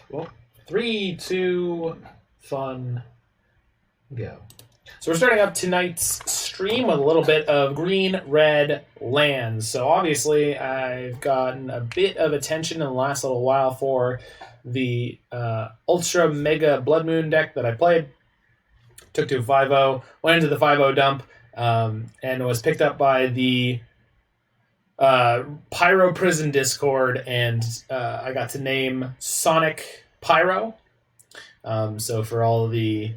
Well, 3, 2, fun, go. So we're starting up tonight's stream with a little bit of green-red lands. So obviously I've gotten a bit of attention in the last little while for the Ultra Mega Blood Moon deck that I played. Took to a 5-0, went into the 5-0 dump, and was picked up by the Pyro Prison Discord, and I got to name Sonic Pyro. So for all the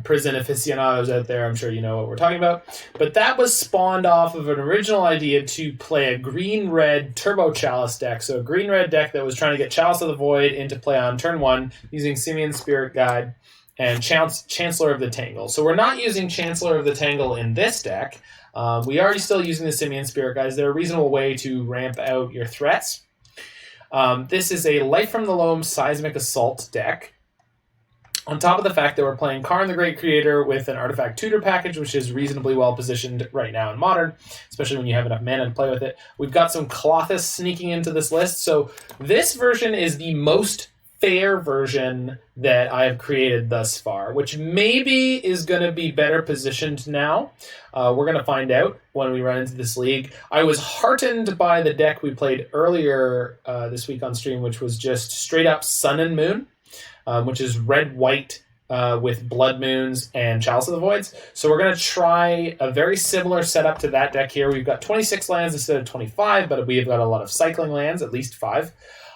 prison aficionados out there, I'm sure you know what we're talking about. But that was spawned off of an original idea to play a green-red Turbo Chalice deck. So a green-red deck that was trying to get Chalice of the Void into play on turn 1 using Simian Spirit Guide and Chancellor of the Tangle. So we're not using Chancellor of the Tangle in this deck. We are still using the Simian Spirit Guides. They're a reasonable way to ramp out your threats. This is a Life from the Loam Seismic Assault deck. On top of the fact that we're playing Karn the Great Creator with an Artifact Tutor package, which is reasonably well positioned right now in Modern, especially when you have enough mana to play with it. We've got some Klothys sneaking into this list. So this version is the most fair version that I've created thus far, which maybe is going to be better positioned now. We're going to find out when we run into this league. I was heartened by the deck we played earlier this week on stream, which was just straight up Sun and Moon, which is red-white with Blood Moons and Chalice of the Voids. So we're going to try a very similar setup to that deck here. We've got 26 lands instead of 25, but we've got a lot of cycling lands, at least 5.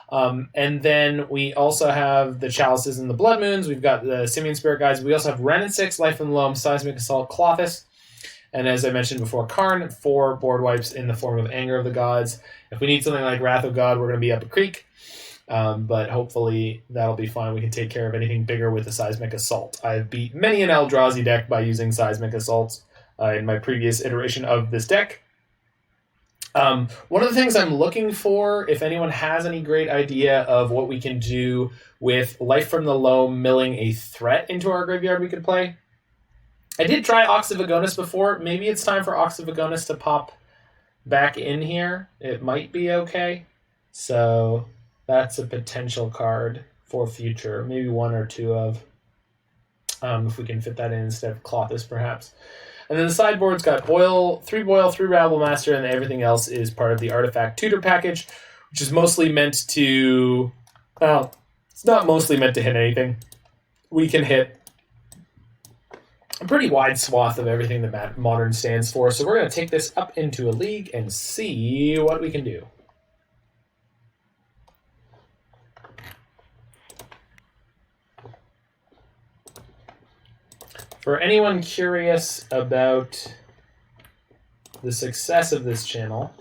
And then we also have the Chalices and the Blood Moons. We've got the Simian Spirit Guides. We also have Wrenn and Six, Life from the Loam, Seismic Assault, Klothys. And as I mentioned before, Karn, 4 board wipes in the form of Anger of the Gods. If we need something like Wrath of God, we're going to be up a creek. But hopefully that'll be fine. We can take care of anything bigger with the Seismic Assault. I've beat many an Eldrazi deck by using Seismic Assaults in my previous iteration of this deck. One of the things I'm looking for, if anyone has any great idea of what we can do with Life from the Loam milling a threat into our graveyard we could play. I did try Ox of Agonis before. Maybe it's time for Ox of Agonis to pop back in here. It might be okay. So that's a potential card for future. Maybe 1 or 2 of. If we can fit that in instead of Klothys, perhaps. And then the sideboard's got 3 Boil, 3 Rabble Master, and everything else is part of the Artifact Tutor package, which is mostly meant to... Well, it's not mostly meant to hit anything. We can hit a pretty wide swath of everything that Modern stands for, so we're going to take this up into a league and see what we can do. For anyone curious about the success of this channel,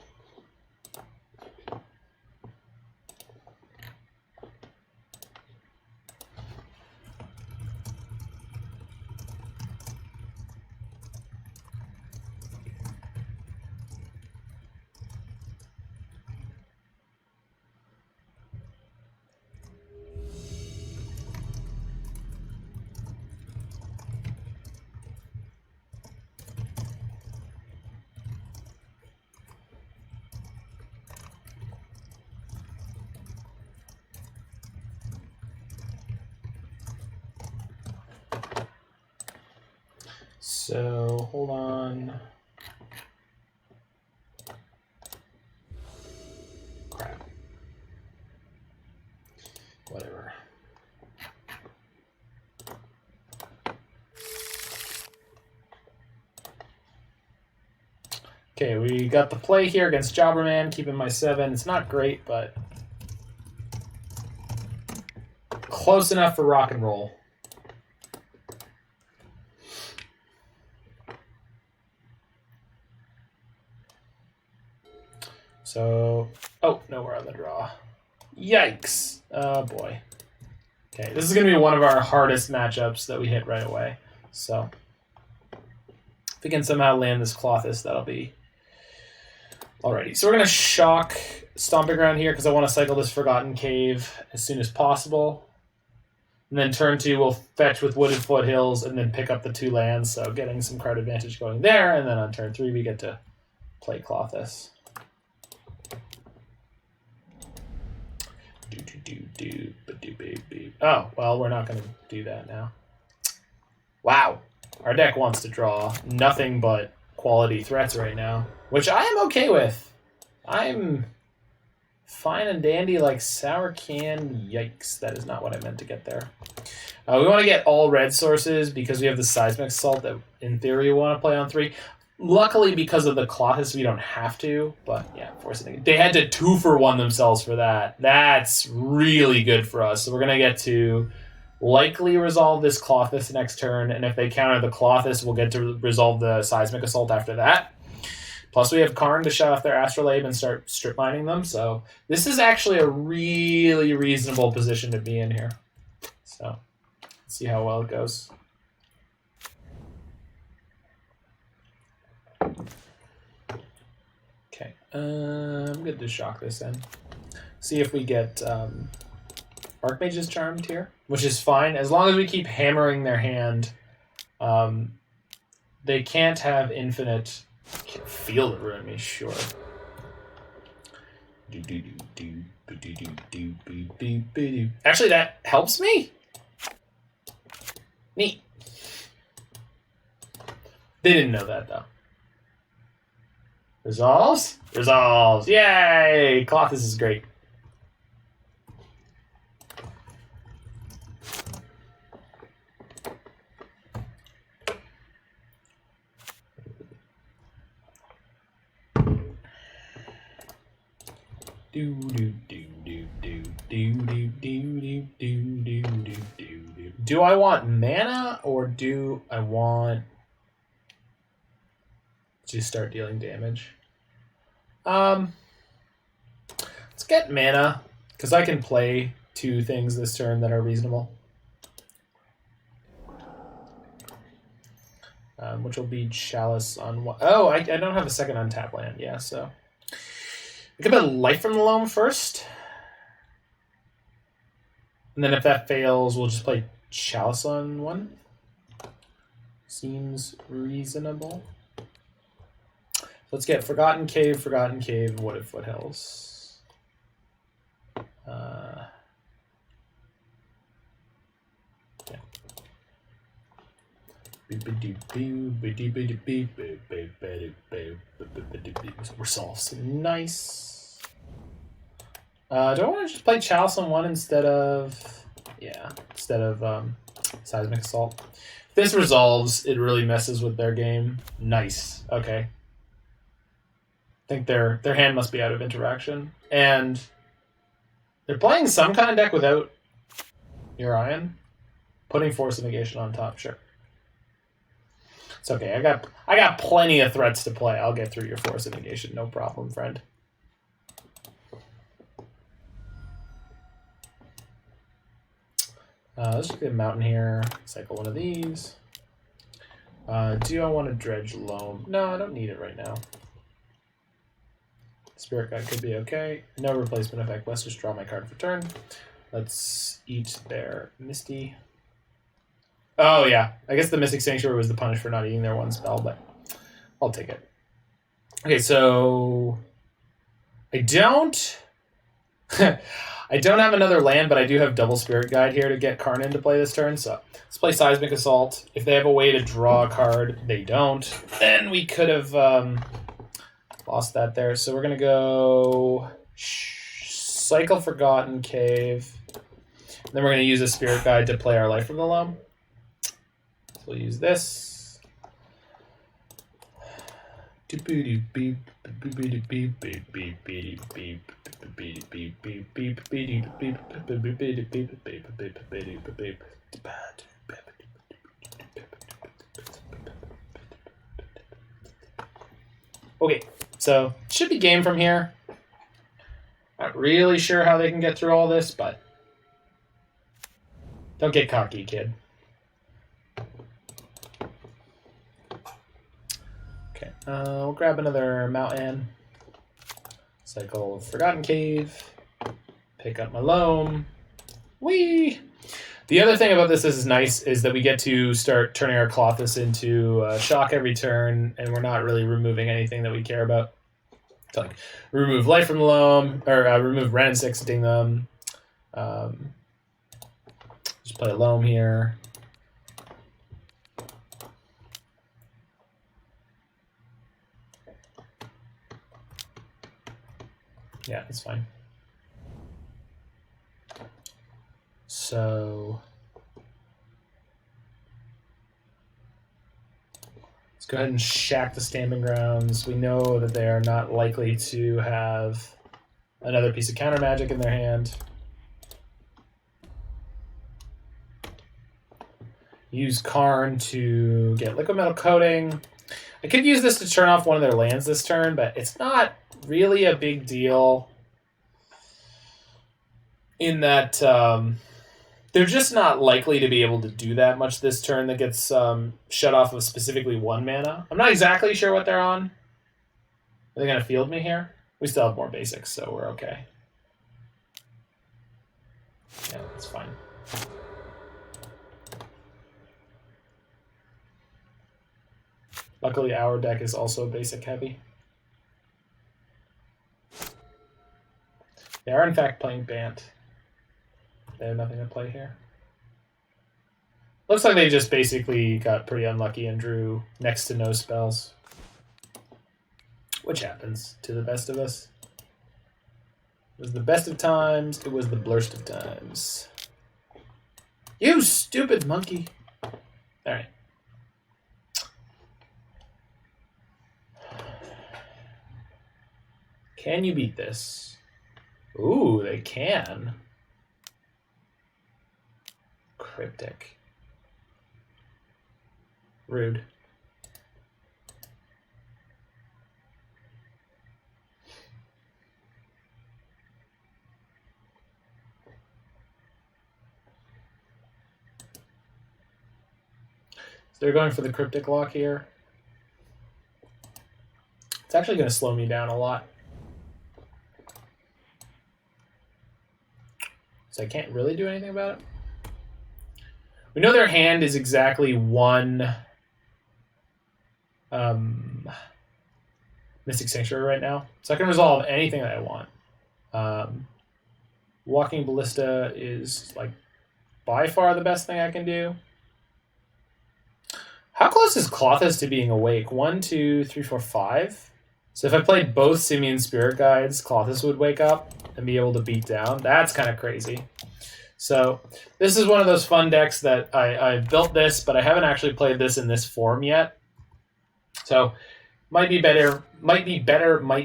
so hold on. Crap. Whatever. Okay, we got the play here against Jobberman, keeping my 7. It's not great, but close enough for rock and roll. So, oh, no, we're on the draw. Yikes. Oh, boy. Okay, this is going to be one of our hardest matchups that we hit right away. So, if we can somehow land this Klothys, that'll be... Alrighty, so we're going to shock Stomping Ground here because I want to cycle this Forgotten Cave as soon as possible. And then turn 2, we'll fetch with Wooded Foothills and then pick up the 2 lands, so getting some card advantage going there. And then on turn 3, we get to play Klothys. Oh, well, we're not going to do that now. Wow. Our deck wants to draw nothing but quality threats right now, which I am okay with. I'm fine and dandy like sour can. Yikes, that is not what I meant to get there. We want to get all red sources because we have the Seismic Assault that, in theory, we want to play on 3. Luckily, because of the Klothys, we don't have to. But, yeah, forcing it. They had to 2-for-1 themselves for that. That's really good for us. So we're going to get to likely resolve this Klothys next turn. And if they counter the Klothys, we'll get to resolve the Seismic Assault after that. Plus, we have Karn to shut off their Astrolabe and start strip mining them. So this is actually a really reasonable position to be in here. So let's see how well it goes. Okay, I'm good to shock this in. See if we get Archmage's Charmed here, which is fine. As long as we keep hammering their hand, they can't have infinite... Feel the ruin me, sure. Actually, that helps me? Neat. They didn't know that, though. Resolves? Resolves. Yay! Klothys is great. Do I want mana or do I want to start dealing damage? Let's get mana because I can play 2 things this turn that are reasonable. Which will be Chalice on one. Oh, I don't have a second untap land. Yeah, so we could put Life from the Loam first. And then if that fails, we'll just play Chalice on 1. Seems reasonable. Let's get Forgotten Cave, Wooded Foothills. Yeah. Resolves. Nice. Do I want to just play Chalice on 1 instead of... Yeah, instead of Seismic Assault? If this resolves, it really messes with their game. Nice. Okay. I think their hand must be out of interaction. And they're playing some kind of deck without Urian. Putting Force of Negation on top, sure. It's okay. I got plenty of threats to play. I'll get through your Force of Negation, no problem, friend. Let's just get a mountain here. Cycle one of these. Do I want to dredge Loam? No, I don't need it right now. Spirit Guide could be okay. No replacement effect. Let's just draw my card for turn. Let's eat their Misty. Oh, yeah. I guess the Mystic Sanctuary was the punish for not eating their 1 spell, but I'll take it. Okay, so I don't... I don't have another land, but I do have double Spirit Guide here to get Karn into play this turn, so let's play Seismic Assault. If they have a way to draw a card, they don't. Then we could have lost that there. So we're going to go Cycle Forgotten Cave. Then we're going to use a Spirit Guide to play our Life from the Loam. So we'll use this. Okay, so should be game from here. Not really sure how they can get through all this, but don't get cocky, kid. Okay, we'll grab another mountain. Cycle Forgotten Cave. Pick up my Loam. Whee! The other thing about this is nice is that we get to start turning our Klothys into shock every turn, and we're not really removing anything that we care about. So, like, remove Life from the Loam, or remove Wrenn and Six, ding them. Just play a Loam here. Yeah, that's fine. So let's go ahead and shack the Stomping Grounds. We know that they are not likely to have another piece of counter magic in their hand. Use Karn to get Liquid Metal Coating. I could use this to turn off one of their lands this turn, but it's not really a big deal in that they're just not likely to be able to do that much this turn that gets shut off of specifically 1 mana. I'm not exactly sure what they're on. Are they going to field me here? We still have more basics, so we're okay. Yeah, that's fine. Luckily, our deck is also basic heavy. They are, in fact, playing Bant. They have nothing to play here. Looks like they just basically got pretty unlucky and drew next to no spells. Which happens to the best of us. It was the best of times. It was the blurst of times. You stupid monkey. All right. Can you beat this? Ooh, they can. Cryptic. Rude. So they're going for the Cryptic lock here. It's actually going to slow me down a lot. So I can't really do anything about it. We know their hand is exactly 1 Mystic Sanctuary right now. So I can resolve anything that I want. Walking Ballista is like by far the best thing I can do. How close is Klothys to being awake? 1, 2, 3, 4, 5. So if I played both Simian Spirit Guides, Klothys would wake up and be able to beat down. That's kind of crazy. So this is one of those fun decks that I built this, but I haven't actually played this in this form yet. So might be better, might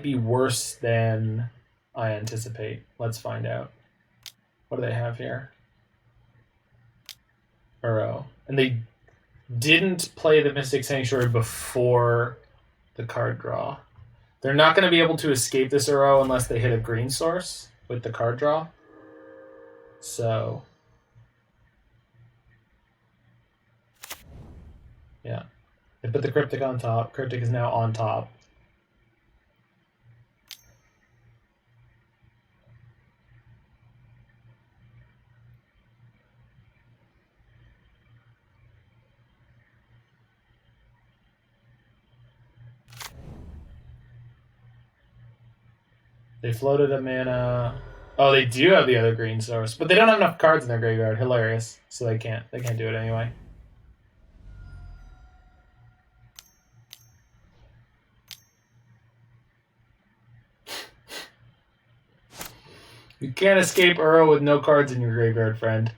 be worse than I anticipate. Let's find out. What do they have here? Uro. And they didn't play the Mystic Sanctuary before the card draw. They're not going to be able to escape this Uro unless they hit a green source with the card draw. So, yeah. They put the Cryptic on top. Cryptic is now on top. They floated a mana. Oh, they do have the other green source, but they don't have enough cards in their graveyard. Hilarious. So they can't do it anyway. You can't escape Uro with no cards in your graveyard, friend.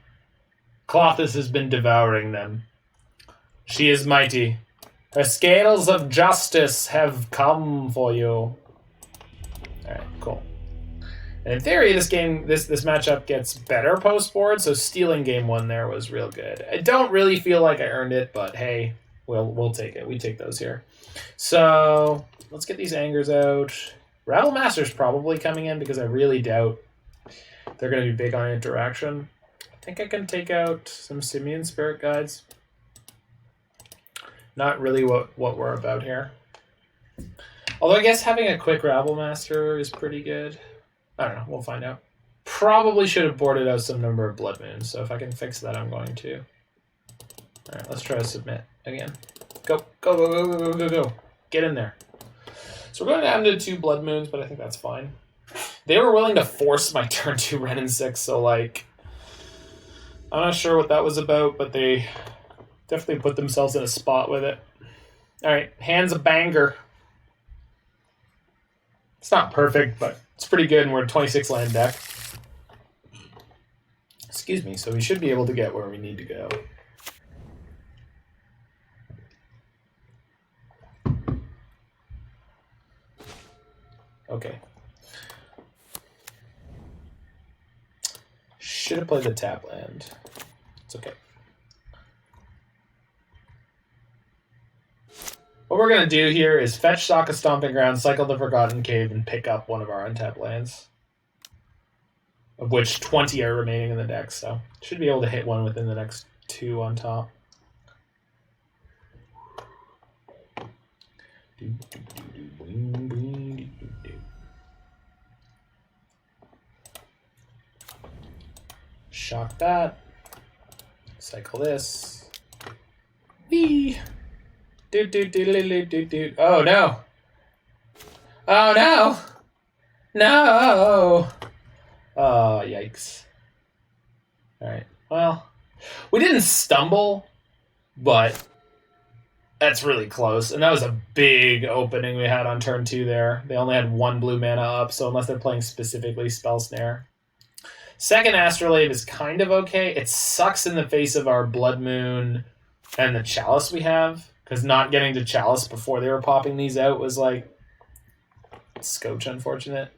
Klothys has been devouring them. She is mighty. Her scales of justice have come for you. Alright, cool. And in theory, this matchup gets better post-board, so stealing game 1 there was real good. I don't really feel like I earned it, but hey, we'll take it. We take those here. So let's get these Angers out. Rabble Master's probably coming in because I really doubt they're going to be big on interaction. I think I can take out some Simian Spirit Guides. Not really what we're about here. Although I guess having a quick Rabble Master is pretty good. I don't know. We'll find out. Probably should have boarded out some number of Blood Moons, so if I can fix that, I'm going to. All right, let's try to submit again. Go, go, go, go, go, go, go, go. Get in there. So we're going down to 2 Blood Moons, but I think that's fine. They were willing to force my turn 2 Wrenn and Six, so like, I'm not sure what that was about, but they definitely put themselves in a spot with it. All right, hand's a banger. It's not perfect, but it's pretty good, and we're a 26 land deck. Excuse me, so we should be able to get where we need to go. Okay. Should have played the tap land. It's okay. What we're going to do here is fetch Shock of Stomping Ground, cycle the Forgotten Cave, and pick up one of our untapped lands. Of which 20 are remaining in the deck, so should be able to hit one within the next 2 on top. Shock that. Cycle this. Whee! Oh no! Oh no! No! Oh, yikes. Alright, well, we didn't stumble, but that's really close. And that was a big opening we had on turn 2 there. They only had 1 blue mana up, so unless they're playing specifically Spell Snare. Second Astrolabe is kind of okay. It sucks in the face of our Blood Moon and the Chalice we have, because not getting to Chalice before they were popping these out was like scotch unfortunate.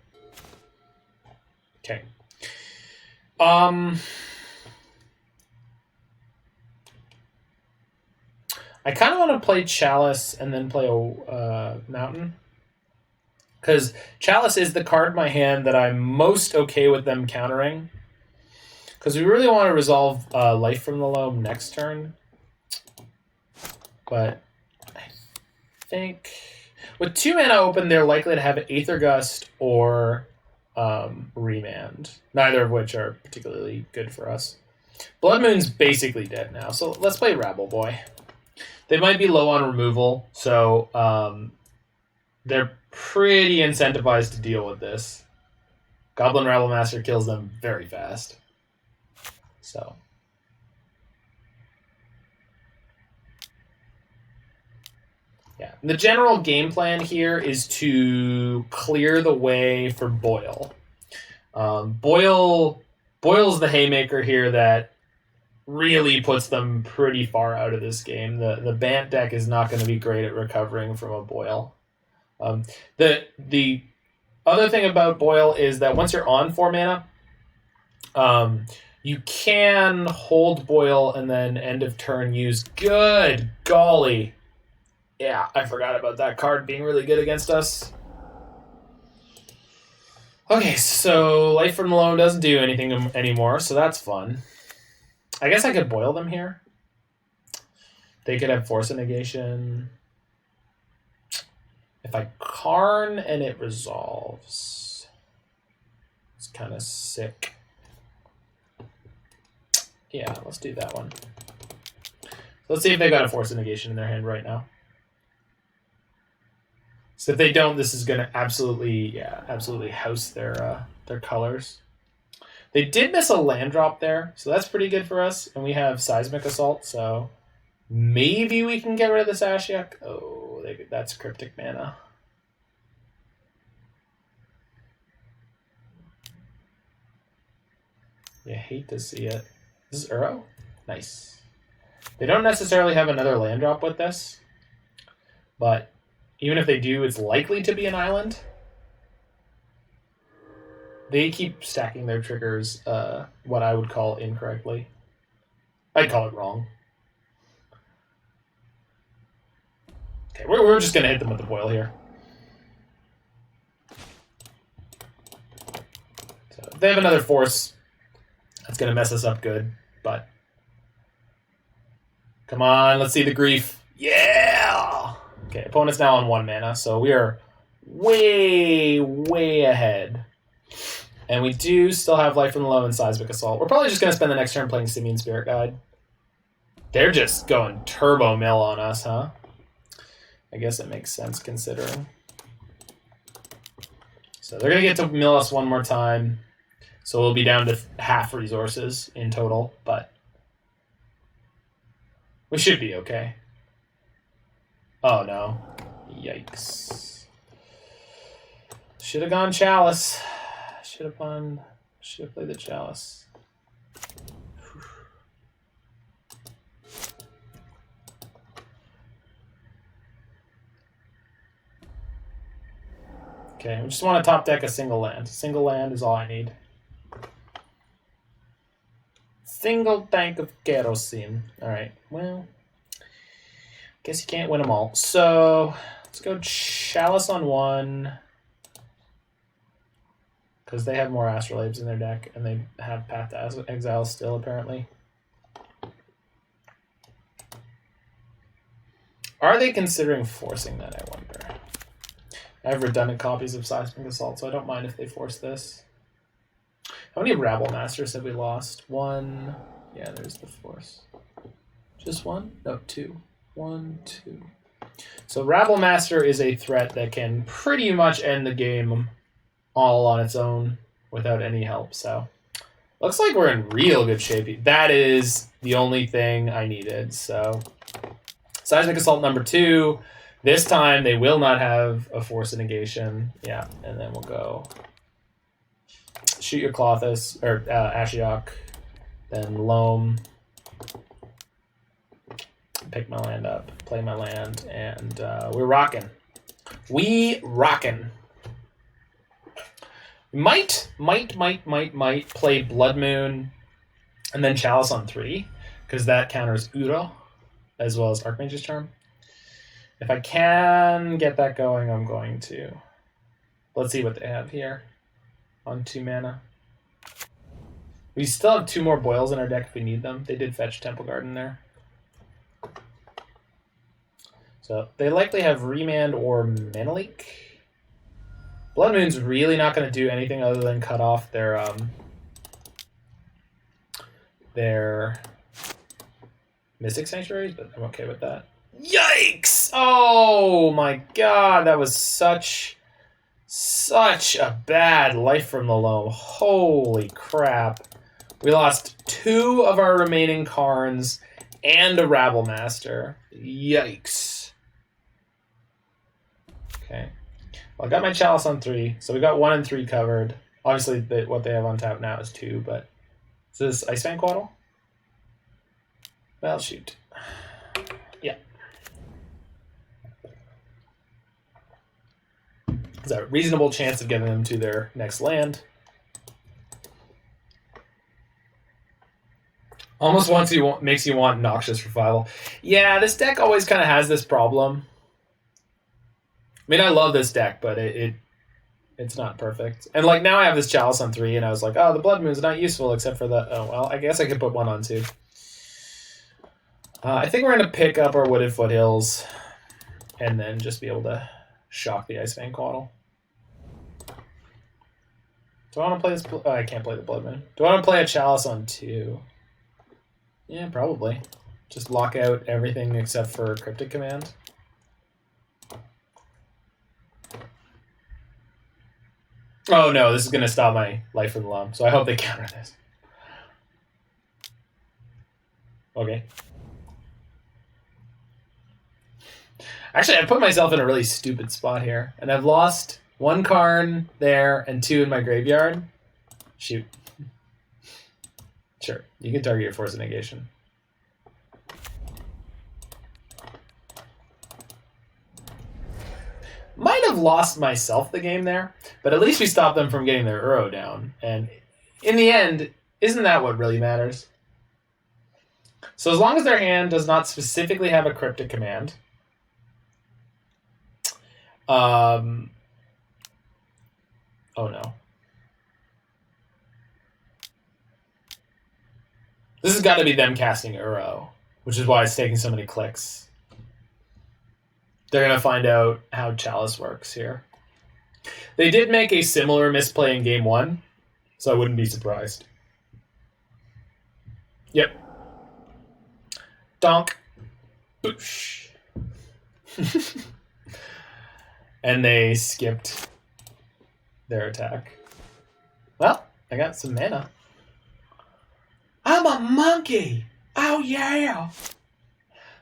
Okay. I kind of want to play Chalice and then play a Mountain. Because Chalice is the card in my hand that I'm most okay with them countering. Because we really want to resolve Life from the Loam next turn. But I think with 2 mana open, they're likely to have Aether Gust or Remand. Neither of which are particularly good for us. Blood Moon's basically dead now, so let's play Rabble Boy. They might be low on removal, so they're pretty incentivized to deal with this. Goblin Rabble Master kills them very fast. So yeah, the general game plan here is to clear the way for Boil. Boil's the haymaker here that really puts them pretty far out of this game. The Bant deck is not going to be great at recovering from a Boil. The other thing about Boil is that once you're on 4 mana, you can hold Boil and then end of turn use. Good golly. Yeah, I forgot about that card being really good against us. Okay, so Life from the Loam doesn't do anything anymore, so that's fun. I guess I could Boil them here. They could have Force of Negation. If I Karn and it resolves, it's kind of sick. Yeah, let's do that one. Let's see if they got a Force of Negation in their hand right now. So if they don't, this is going to absolutely house their colors. They did miss a land drop there, so that's pretty good for us. And we have Seismic Assault, so maybe we can get rid of this Ashiok. Oh, that's Cryptic Mana. You hate to see it. This is Uro? Nice. They don't necessarily have another land drop with this, but even if they do, it's likely to be an island. They keep stacking their triggers what I would call incorrectly. I'd call it wrong. Okay, we're just going to hit them with the Boil here. So if they have another Force, that's going to mess us up good, but come on, let's see the grief. Yeah! Okay, opponent's now on 1 mana, so we are way, way ahead. And we do still have Life from the Loam and Seismic Assault. We're probably just going to spend the next turn playing Simian Spirit Guide. They're just going turbo mill on us, huh? I guess it makes sense considering. So they're going to get to mill us one more time. So we'll be down to half resources in total, but we should be okay. Oh no. Yikes. Should have gone Chalice. Should have played the Chalice. Okay, I just want to top deck a single land. Single land is all I need. Single tank of kerosene. Alright, well, guess you can't win them all. So, let's go Chalice on one. Because they have more Astrolabes in their deck, and they have Path to Exile still, apparently. Are they considering forcing that, I wonder? I have redundant copies of Seismic Assault, so I don't mind if they force this. How many Rabble Masters have we lost? One. Yeah, there's the force. Just one? No, two. 1, 2. So Rabble Master is a threat that can pretty much end the game all on its own without any help. So looks like we're in real good shape. That is the only thing I needed. So Seismic Assault number 2. This time they will not have a force of negation. Yeah, and then we'll go shoot your Klothys, or Ashiok, then Loam, pick my land up, play my land, and we're rocking. We rocking. Might play Blood Moon and then Chalice on 3, because that counters Uro, as well as Archmage's Charm. If I can get that going, I'm going to. Let's see what they have here on 2 mana. We still have 2 more Boils in our deck if we need them. They did fetch Temple Garden there. So they likely have Remand or Mana Leak. Blood Moon's really not going to do anything other than cut off their Mystic Sanctuaries, but I'm okay with that. Yikes! Oh my god, that was such a bad life from the Loam. Holy crap. We lost 2 of our remaining Karns and a Rabble Master. Yikes. Okay. Well, I got my Chalice on 3, so we got 1 and 3 covered. Obviously, what they have on tap now is 2, but is this Icefang Quaddle? Well, shoot. Yeah. There's a reasonable chance of getting them to their next land. Almost makes you want Noxious Revival. Yeah, this deck always kind of has this problem. I mean, I love this deck, but it's not perfect. And like now I have this Chalice on 3, and I was like, oh, the Blood Moon's not useful except for the. Oh well, I guess I could put 1 on 2. I think we're gonna pick up our Wooded Foothills, and then just be able to shock the Icefang Quaddle. Do I want to play this? Oh, I can't play the Blood Moon. Do I want to play a Chalice on 2? Yeah, probably. Just lock out everything except for Cryptic Command. Oh no, this is going to stop my life from the Loam, so I hope they counter this. Okay. Actually, I put myself in a really stupid spot here, and I've lost 1 Karn there and 2 in my graveyard. Shoot. Sure, you can target your Force of Negation. Might have lost myself the game there, but at least we stopped them from getting their Uro down. And in the end, isn't that what really matters? So as long as their hand does not specifically have a Cryptic Command, oh no. This has got to be them casting Uro, which is why it's taking so many clicks. They're going to find out how Chalice works here. They did make a similar misplay in game 1, so I wouldn't be surprised. Yep. Donk. Boosh. And they skipped their attack. Well, I got some mana. I'm a monkey! Oh yeah!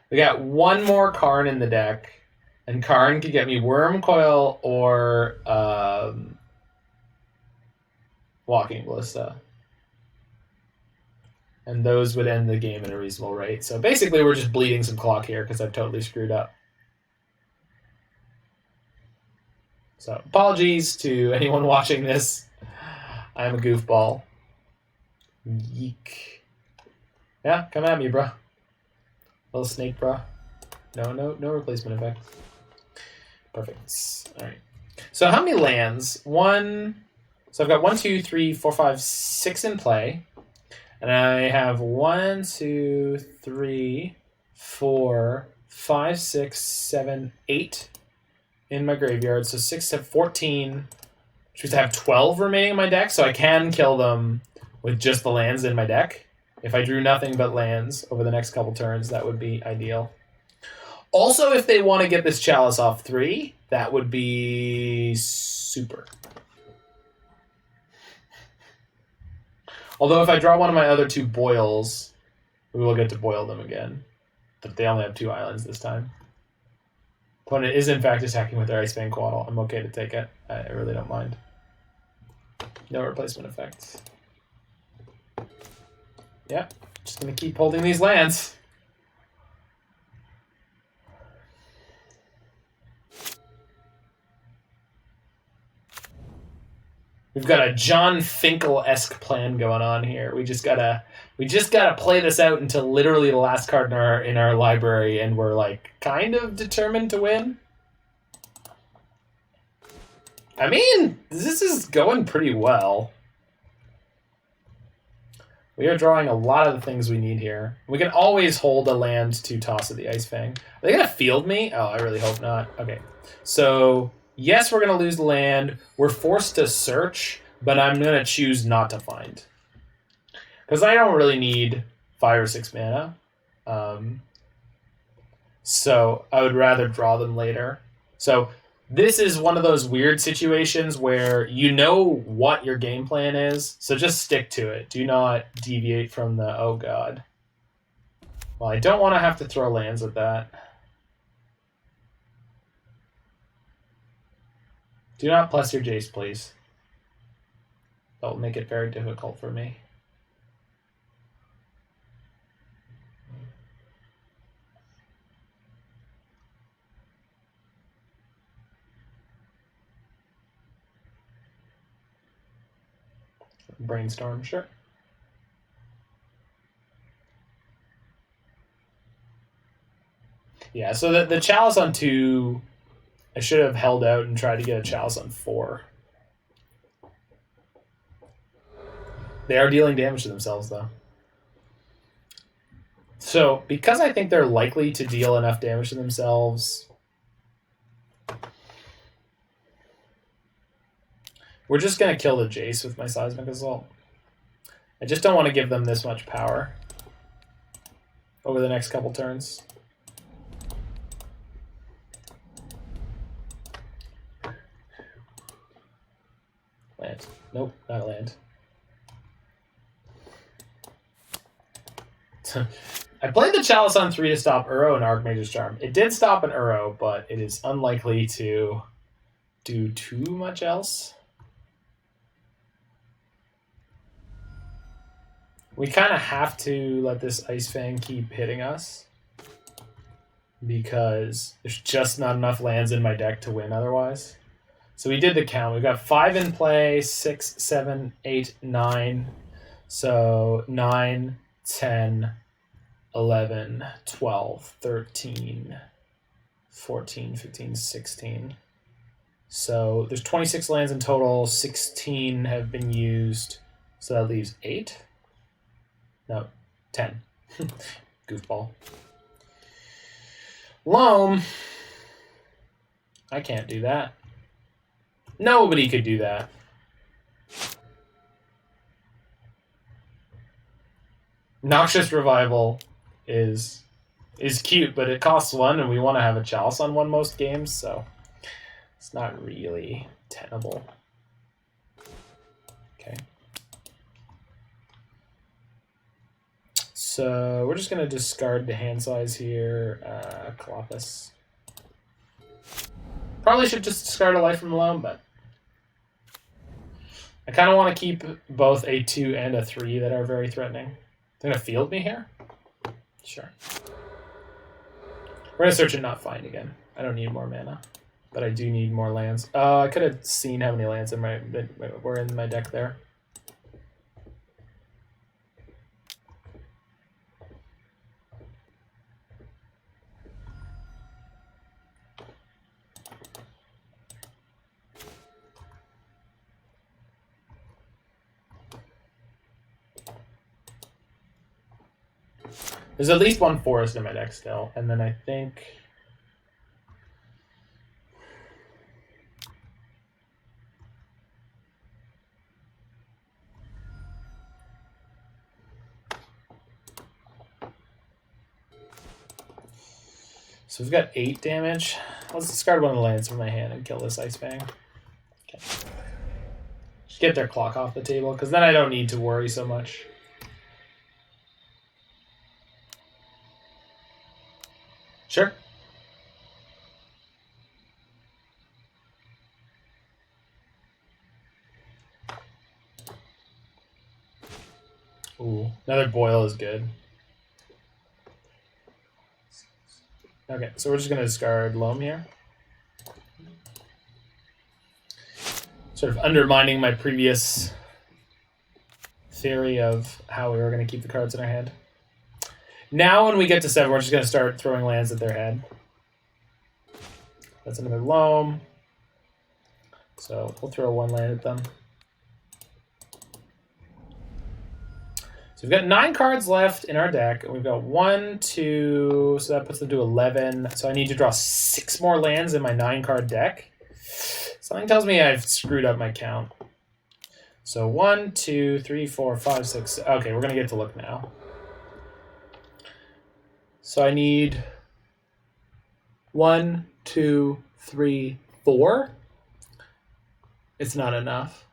We got one more Karn in the deck, and Karn could get me Worm Coil or Walking Ballista. And those would end the game at a reasonable rate. So basically we're just bleeding some clock here because I've totally screwed up. So apologies to anyone watching this. I'm a goofball. Yeek. Yeah, come at me, bro. Little snake, bro. No replacement effect. Perfect. All right. So how many lands? So I've got 1, 2, 3, 4, 5, 6 in play. And I have 1, 2, 3, 4, 5, 6, 7, 8 in my graveyard. So 6 to 14. Which means I have 12 remaining in my deck, so I can kill them with just the lands in my deck. If I drew nothing but lands over the next couple turns, that would be ideal. Also, if they want to get this Chalice off 3, that would be super. Although if I draw one of my other 2 boils, we will get to boil them again. But they only have 2 islands this time. Opponent is in fact attacking with their Icebane Quaddle. I'm okay to take it. I really don't mind. No replacement effects. Yeah, just gonna keep holding these lands. We've got a John Finkel-esque plan going on here. We just gotta play this out until literally the last card in our library, and we're like kind of determined to win. I mean, this is going pretty well. We are drawing a lot of the things we need here. We can always hold a land to toss at the Ice Fang. Are they gonna field me? Oh, I really hope not. Okay, so yes, we're going to lose the land. We're forced to search, but I'm going to choose not to find. Because I don't really need 5 or 6 mana. So I would rather draw them later. So this is one of those weird situations where you know what your game plan is, so just stick to it. Do not deviate from the, oh god. Well, I don't want to have to throw lands at that. Do not plus your Jace, please. That will make it very difficult for me. Brainstorm, sure. Yeah, so the Chalice on 2... I should have held out and tried to get a Chalice on 4. They are dealing damage to themselves, though. So, because I think they're likely to deal enough damage to themselves, we're just going to kill the Jace with my Seismic Assault. I just don't want to give them this much power over the next couple turns. Land. Nope, not a land. I played the Chalice on 3 to stop Uro and Archmage's Charm. It did stop an Uro, but it is unlikely to do too much else. We kind of have to let this Ice Fang keep hitting us because there's just not enough lands in my deck to win otherwise. So we did the count. We've got 5 in play, 6, 7, 8, 9. So 9, 10, 11, 12, 13, 14, 15, 16. So there's 26 lands in total. 16 have been used. So that leaves 8. No, 10. Goofball. Loam. I can't do that. Nobody could do that. Noxious Revival is cute, but it costs 1, and we want to have a Chalice on 1 most games, so it's not really tenable. Okay. So we're just going to discard the hand size here. Klothys. Probably should just discard a life from Loam, but I kind of want to keep both a 2 and a 3 that are very threatening. They're going to field me here? Sure. We're going to search and not find again. I don't need more mana, but I do need more lands. I could have seen how many lands were in my deck there. There's at least one forest in my deck still, and then I think... So we've got 8 damage. Let's discard one of the lands from my hand and kill this Ice Fang. Okay. Just get their clock off the table, because then I don't need to worry so much. Sure. Ooh, another boil is good. Okay, so we're just going to discard Loam here. Sort of undermining my previous theory of how we were going to keep the cards in our hand. Now when we get to 7, we're just going to start throwing lands at their head. That's another Loam. So we'll throw 1 land at them. So we've got 9 cards left in our deck, and we've got 1, 2, so that puts them to 11. So I need to draw 6 more lands in my 9-card deck. Something tells me I've screwed up my count. So 1, 2, 3, 4, 5, 6. Okay, we're going to get to look now. So I need 1, 2, 3, 4. It's not enough.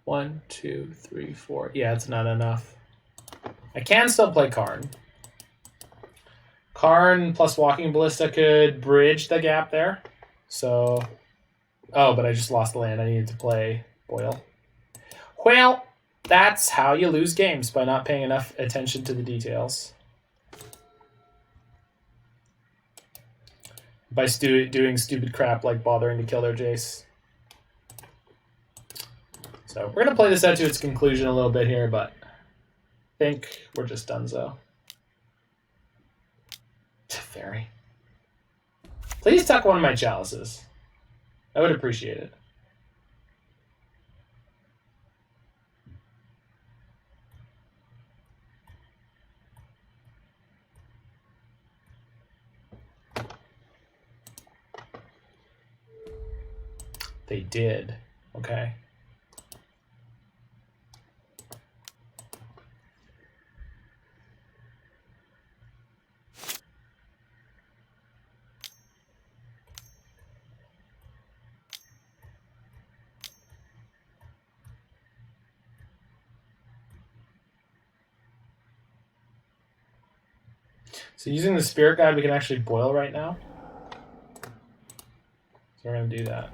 1, 2, 3, 4. Yeah, it's not enough. I can still play Karn. Karn plus Walking Ballista could bridge the gap there. So, oh, but I just lost the land. I needed to play Boil. Well, that's how you lose games, by not paying enough attention to the details. By doing stupid crap like bothering to kill their Jace. So we're going to play this out to its conclusion a little bit here, but I think we're just done so. Fairy. Please tuck one of my chalices. I would appreciate it. They did. Okay. So using the Spirit Guide, we can actually boil right now. So we're going to do that.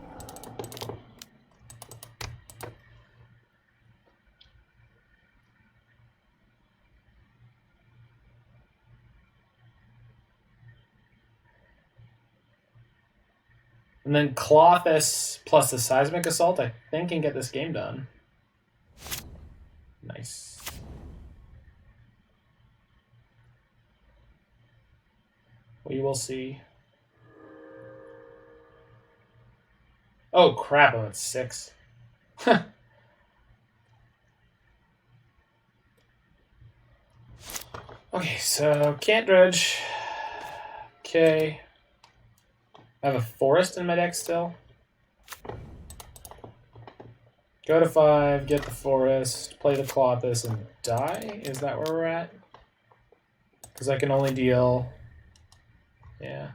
And then Klothys plus the Seismic Assault, I think, can get this game done. Nice. We will see. Oh, crap, I'm at 6. Okay, so can't dredge. Okay. I have a forest in my deck still. Go to 5, get the forest, play the Klothys, and die? Is that where we're at? Because I can only deal... Yeah,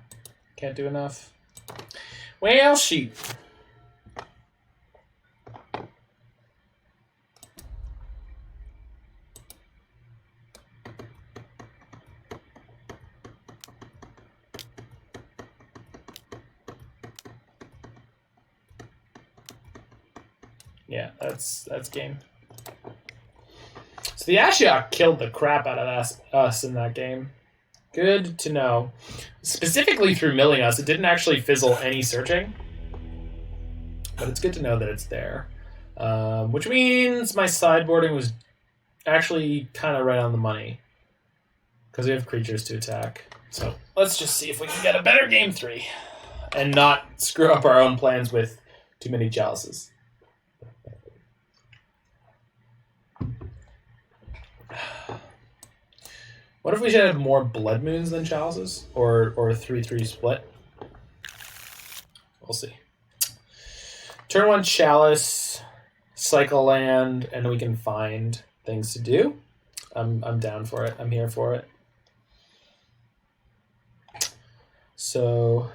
can't do enough. Well, shoot. Yeah, that's game. So the Ashiok killed the crap out of us in that game. Good to know. Specifically through milling us, it didn't actually fizzle any searching. But it's good to know that it's there. Which means my sideboarding was actually kind of right on the money. Because we have creatures to attack. So let's just see if we can get a better game 3. And not screw up our own plans with too many chalices. What if we should have more Blood Moons than chalices? Or a 3-3 split? We'll see. Turn 1 Chalice, cycle land, and we can find things to do. I'm down for it. I'm here for it. So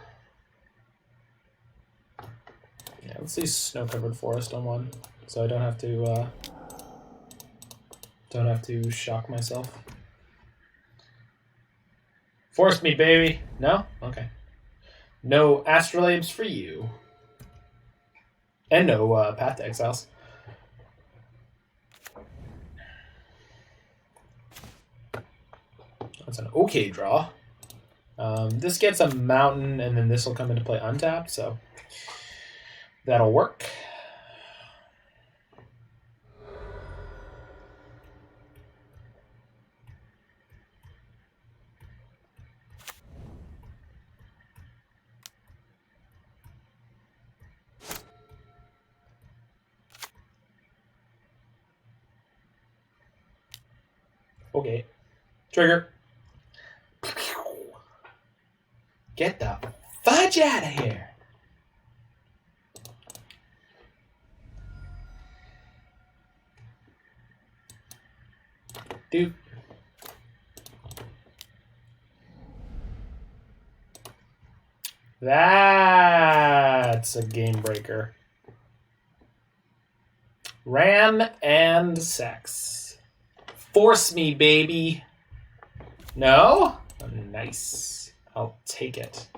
yeah, let's see Snow-Covered Forest on 1, so I don't have to shock myself. Force me, baby. No? Okay. No Astrolabes for you. And no Path to Exiles. That's an okay draw. This gets a mountain, and then this will come into play untapped, so that'll work. Okay. Trigger. Get the fudge out of here. Dude. That's a game breaker. Wrenn and Six. Force me, baby. No? Oh, nice. I'll take it.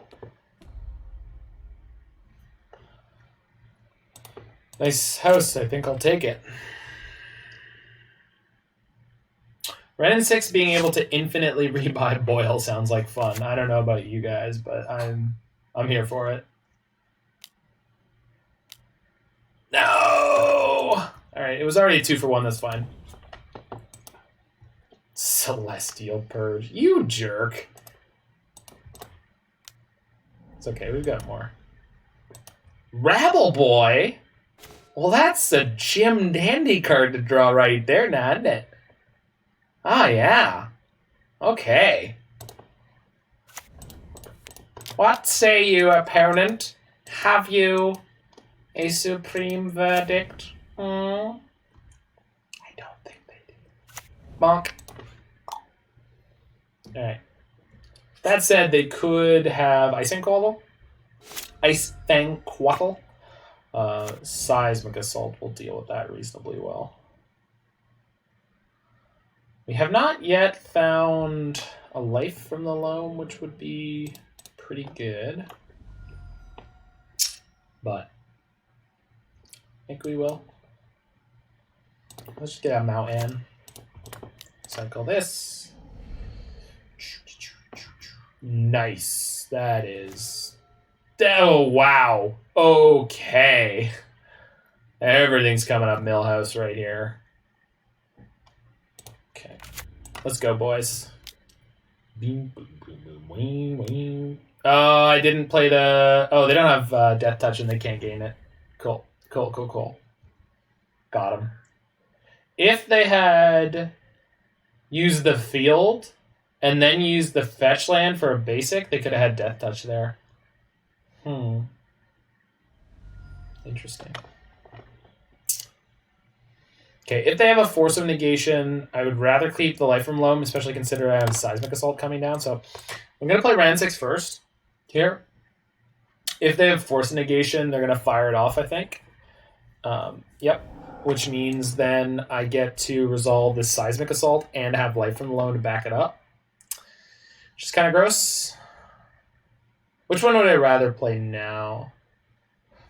Nice house. I think I'll take it. Wrenn and Six being able to infinitely rebuy Boil sounds like fun. I don't know about you guys, but I'm here for it. No! Alright, it was already a 2-for-1. That's fine. Celestial Purge. You jerk. It's okay, we've got more. Rabble Boy? Well, that's a Jim Dandy card to draw right there now, isn't it? Oh, yeah. Okay. What say you, opponent? Have you a supreme verdict? I don't think they do. Bonk. Alright. That said, they could have Ice-Thanquatl. Seismic Assault will deal with that reasonably well. We have not yet found a life from the Loam, which would be pretty good. But I think we will. Let's just get a mountain. Cycle this. Nice. That is... Oh, wow. Okay. Everything's coming up Millhouse right here. Okay. Let's go, boys. Oh, I didn't play the... Oh, they don't have Death Touch and they can't gain it. Cool. Cool. Got him. If they had used the field and then used the fetch land for a basic, they could have had Death Touch there. Interesting. Okay, if they have a Force of Negation, I would rather keep the life from Loam, especially considering I have Seismic Assault coming down. So I'm going to play Wrenn and Six first here. If they have Force of Negation, they're going to fire it off, I think. Yep. Which means then I get to resolve this Seismic Assault and have life from the Loam to back it up. Which is kind of gross. Which one would I rather play now?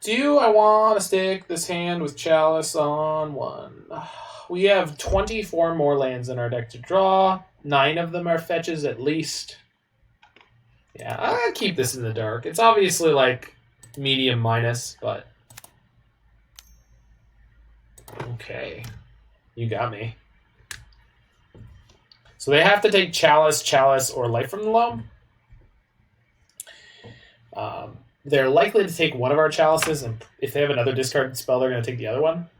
Do I want to stick this hand with Chalice on 1? We have 24 more lands in our deck to draw. 9 of them are fetches at least. Yeah, I'll keep this in the dark. It's obviously like medium minus, but... Okay. You got me. So they have to take Chalice, Chalice, or Life from the Loam. They're likely to take one of our Chalices, and if they have another discarded spell, they're going to take the other one.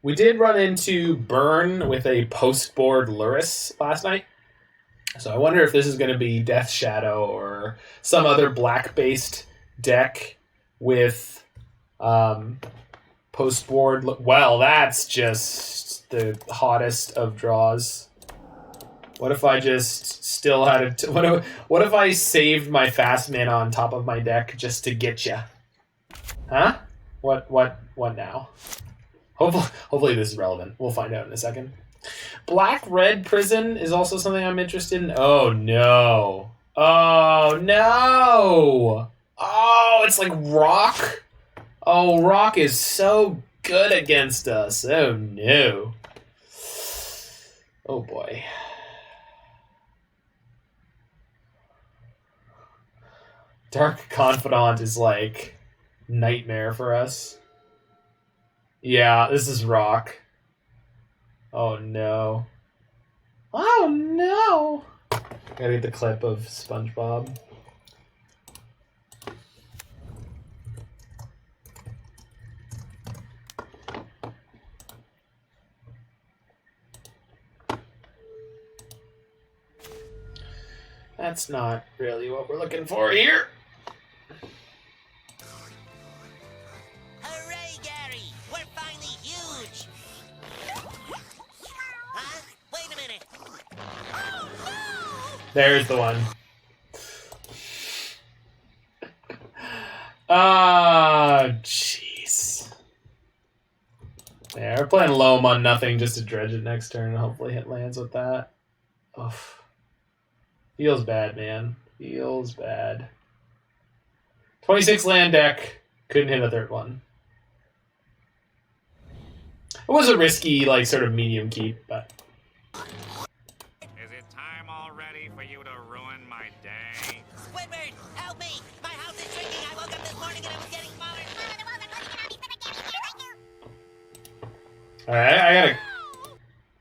We did run into Burn with a post-board Luris last night. So I wonder if this is going to be Death Shadow or some other black-based deck with post-board. Well, that's just the hottest of draws. What if I just still had it? What if I saved my fast mana on top of my deck just to get you? Huh? What now? Hopefully this is relevant. We'll find out in a second. Black-red prison is also something I'm interested in. Oh, no. Oh, no. Oh, it's like rock. Oh, rock is so good against us. Oh, no. Oh, boy. Dark Confidant is like nightmare for us. Yeah, this is rock. Oh no. Oh no! Gotta get the clip of SpongeBob. That's not really what we're looking for here. There's the one. Jeez. Yeah, we're playing Loam on nothing just to dredge it next turn and hopefully hit lands with that. Oof. Feels bad, man. Feels bad. 26 land deck. Couldn't hit a third one. It was a risky, like, sort of medium keep, but... Is it time already for you to ruin my day? Squidward, help me! My house is shrinking. I woke up this morning and it was getting smaller. Alright, I gotta...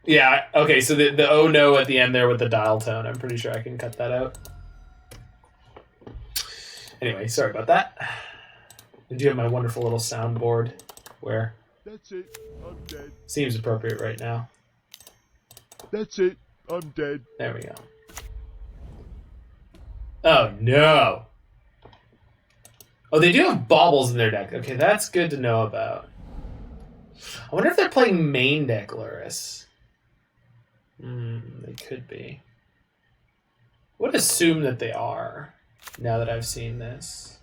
Yeah, okay, so the oh no at the end there with the dial tone, I'm pretty sure I can cut that out. Anyway, sorry about that. I do have my wonderful little soundboard where... That's it. I'm dead. Seems appropriate right now. That's it. I'm dead. There we go. Oh, no. Oh, they do have baubles in their deck. Okay, that's good to know about. I wonder if they're playing main deck Luris. They could be. I would assume that they are, now that I've seen this.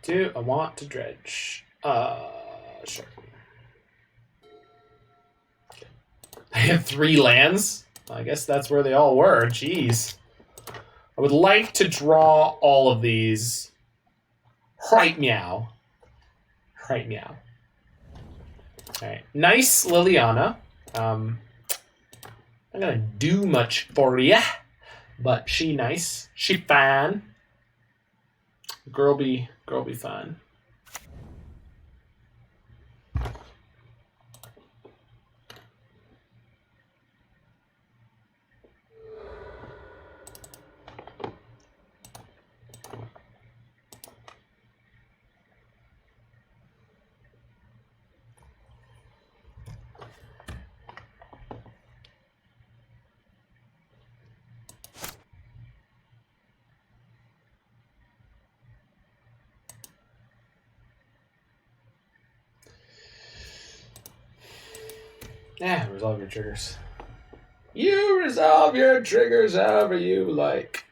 Do I want to dredge? Sure. Okay. I have 3 lands? I guess that's where they all were. Jeez. I would like to draw all of these. Right meow. Right meow. Alright. Nice Liliana. I'm not gonna do much for ya, but she nice. She fine. Girl be fine. Yeah, resolve your triggers. You resolve your triggers however you like.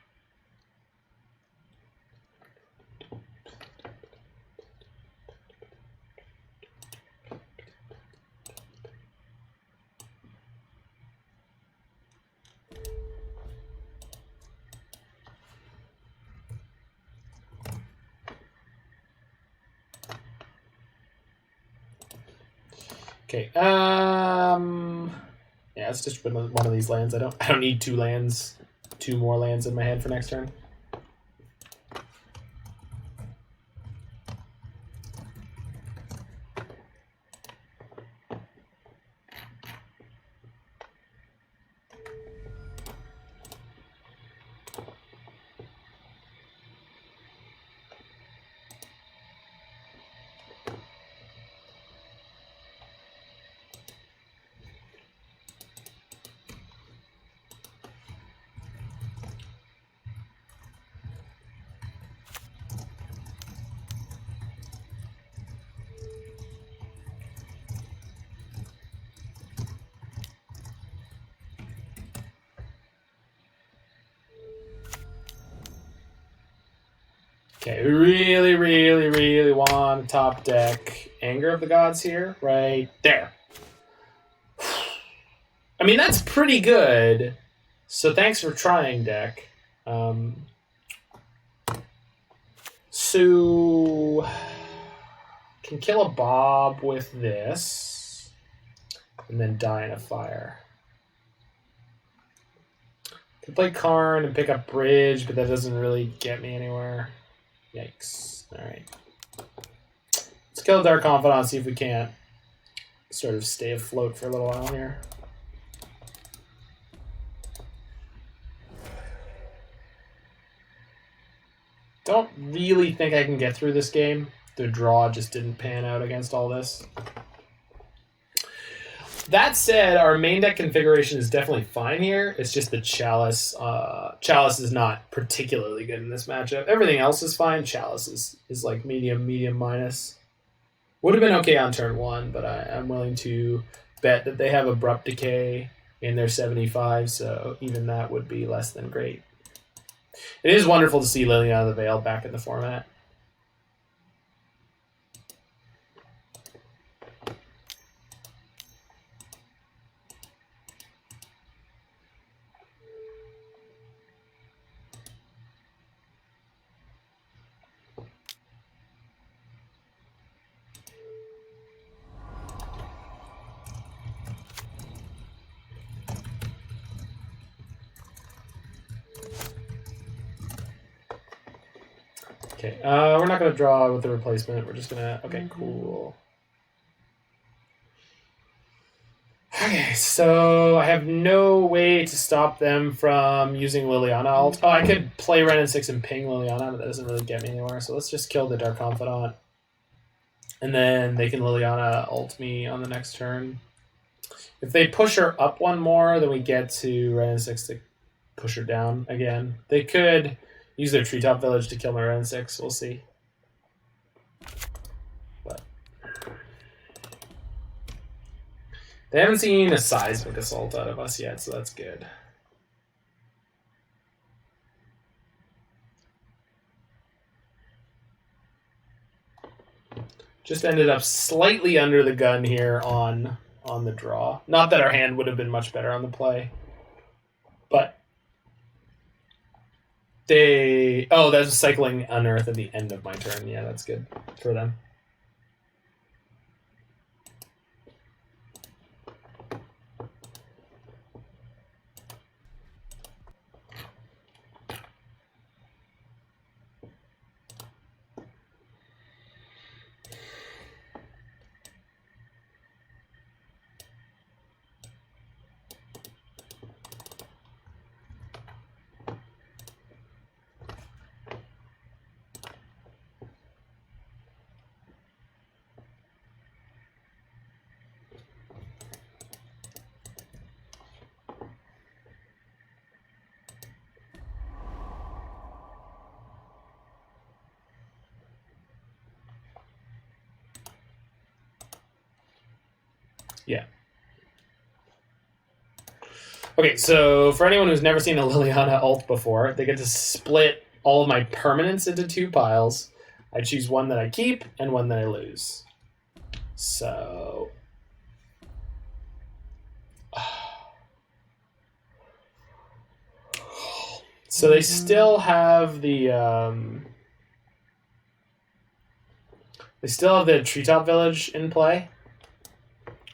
Okay. Yeah, it's just one of these lands. I don't need two more lands in my hand for next turn. Okay, we really, really, really want to top deck Anger of the Gods here, right there. I mean, that's pretty good. So thanks for trying, deck. So can kill a Bob with this, and then die in a fire. Could play Karn and pick up Bridge, but that doesn't really get me anywhere. Yikes. Alright. Let's kill Dark Confidant, see if we can't sort of stay afloat for a little while here. Don't really think I can get through this game. The draw just didn't pan out against all this. That said, our main deck configuration is definitely fine here. It's just the Chalice. Chalice is not particularly good in this matchup. Everything else is fine. Chalice is like medium minus. Would have been okay on turn 1, but I'm willing to bet that they have Abrupt Decay in their 75, so even that would be less than great. It is wonderful to see Liliana the Veil back in the format. Okay, we're not going to draw with the replacement. We're just going to... Okay, cool. Okay, so I have no way to stop them from using Liliana ult. Oh, I could play Wrenn and Six and ping Liliana, but that doesn't really get me anywhere. So let's just kill the Dark Confidant. And then they can Liliana ult me on the next turn. If they push her up one more, then we get to Wrenn and Six to push her down again. They could... use their Treetop Village to kill my Wrenn and Six. We'll see. But they haven't seen a Seismic Assault out of us yet, so that's good. Just ended up slightly under the gun here on the draw. Not that our hand would have been much better on the play, but oh, that's cycling Unearth at the end of my turn. Yeah, that's good for them. Yeah. Okay, so for anyone who's never seen a Liliana ult before, they get to split all of my permanents into 2 piles. I choose one that I keep and one that I lose. So... so they still have the... they still have the Treetop Village in play.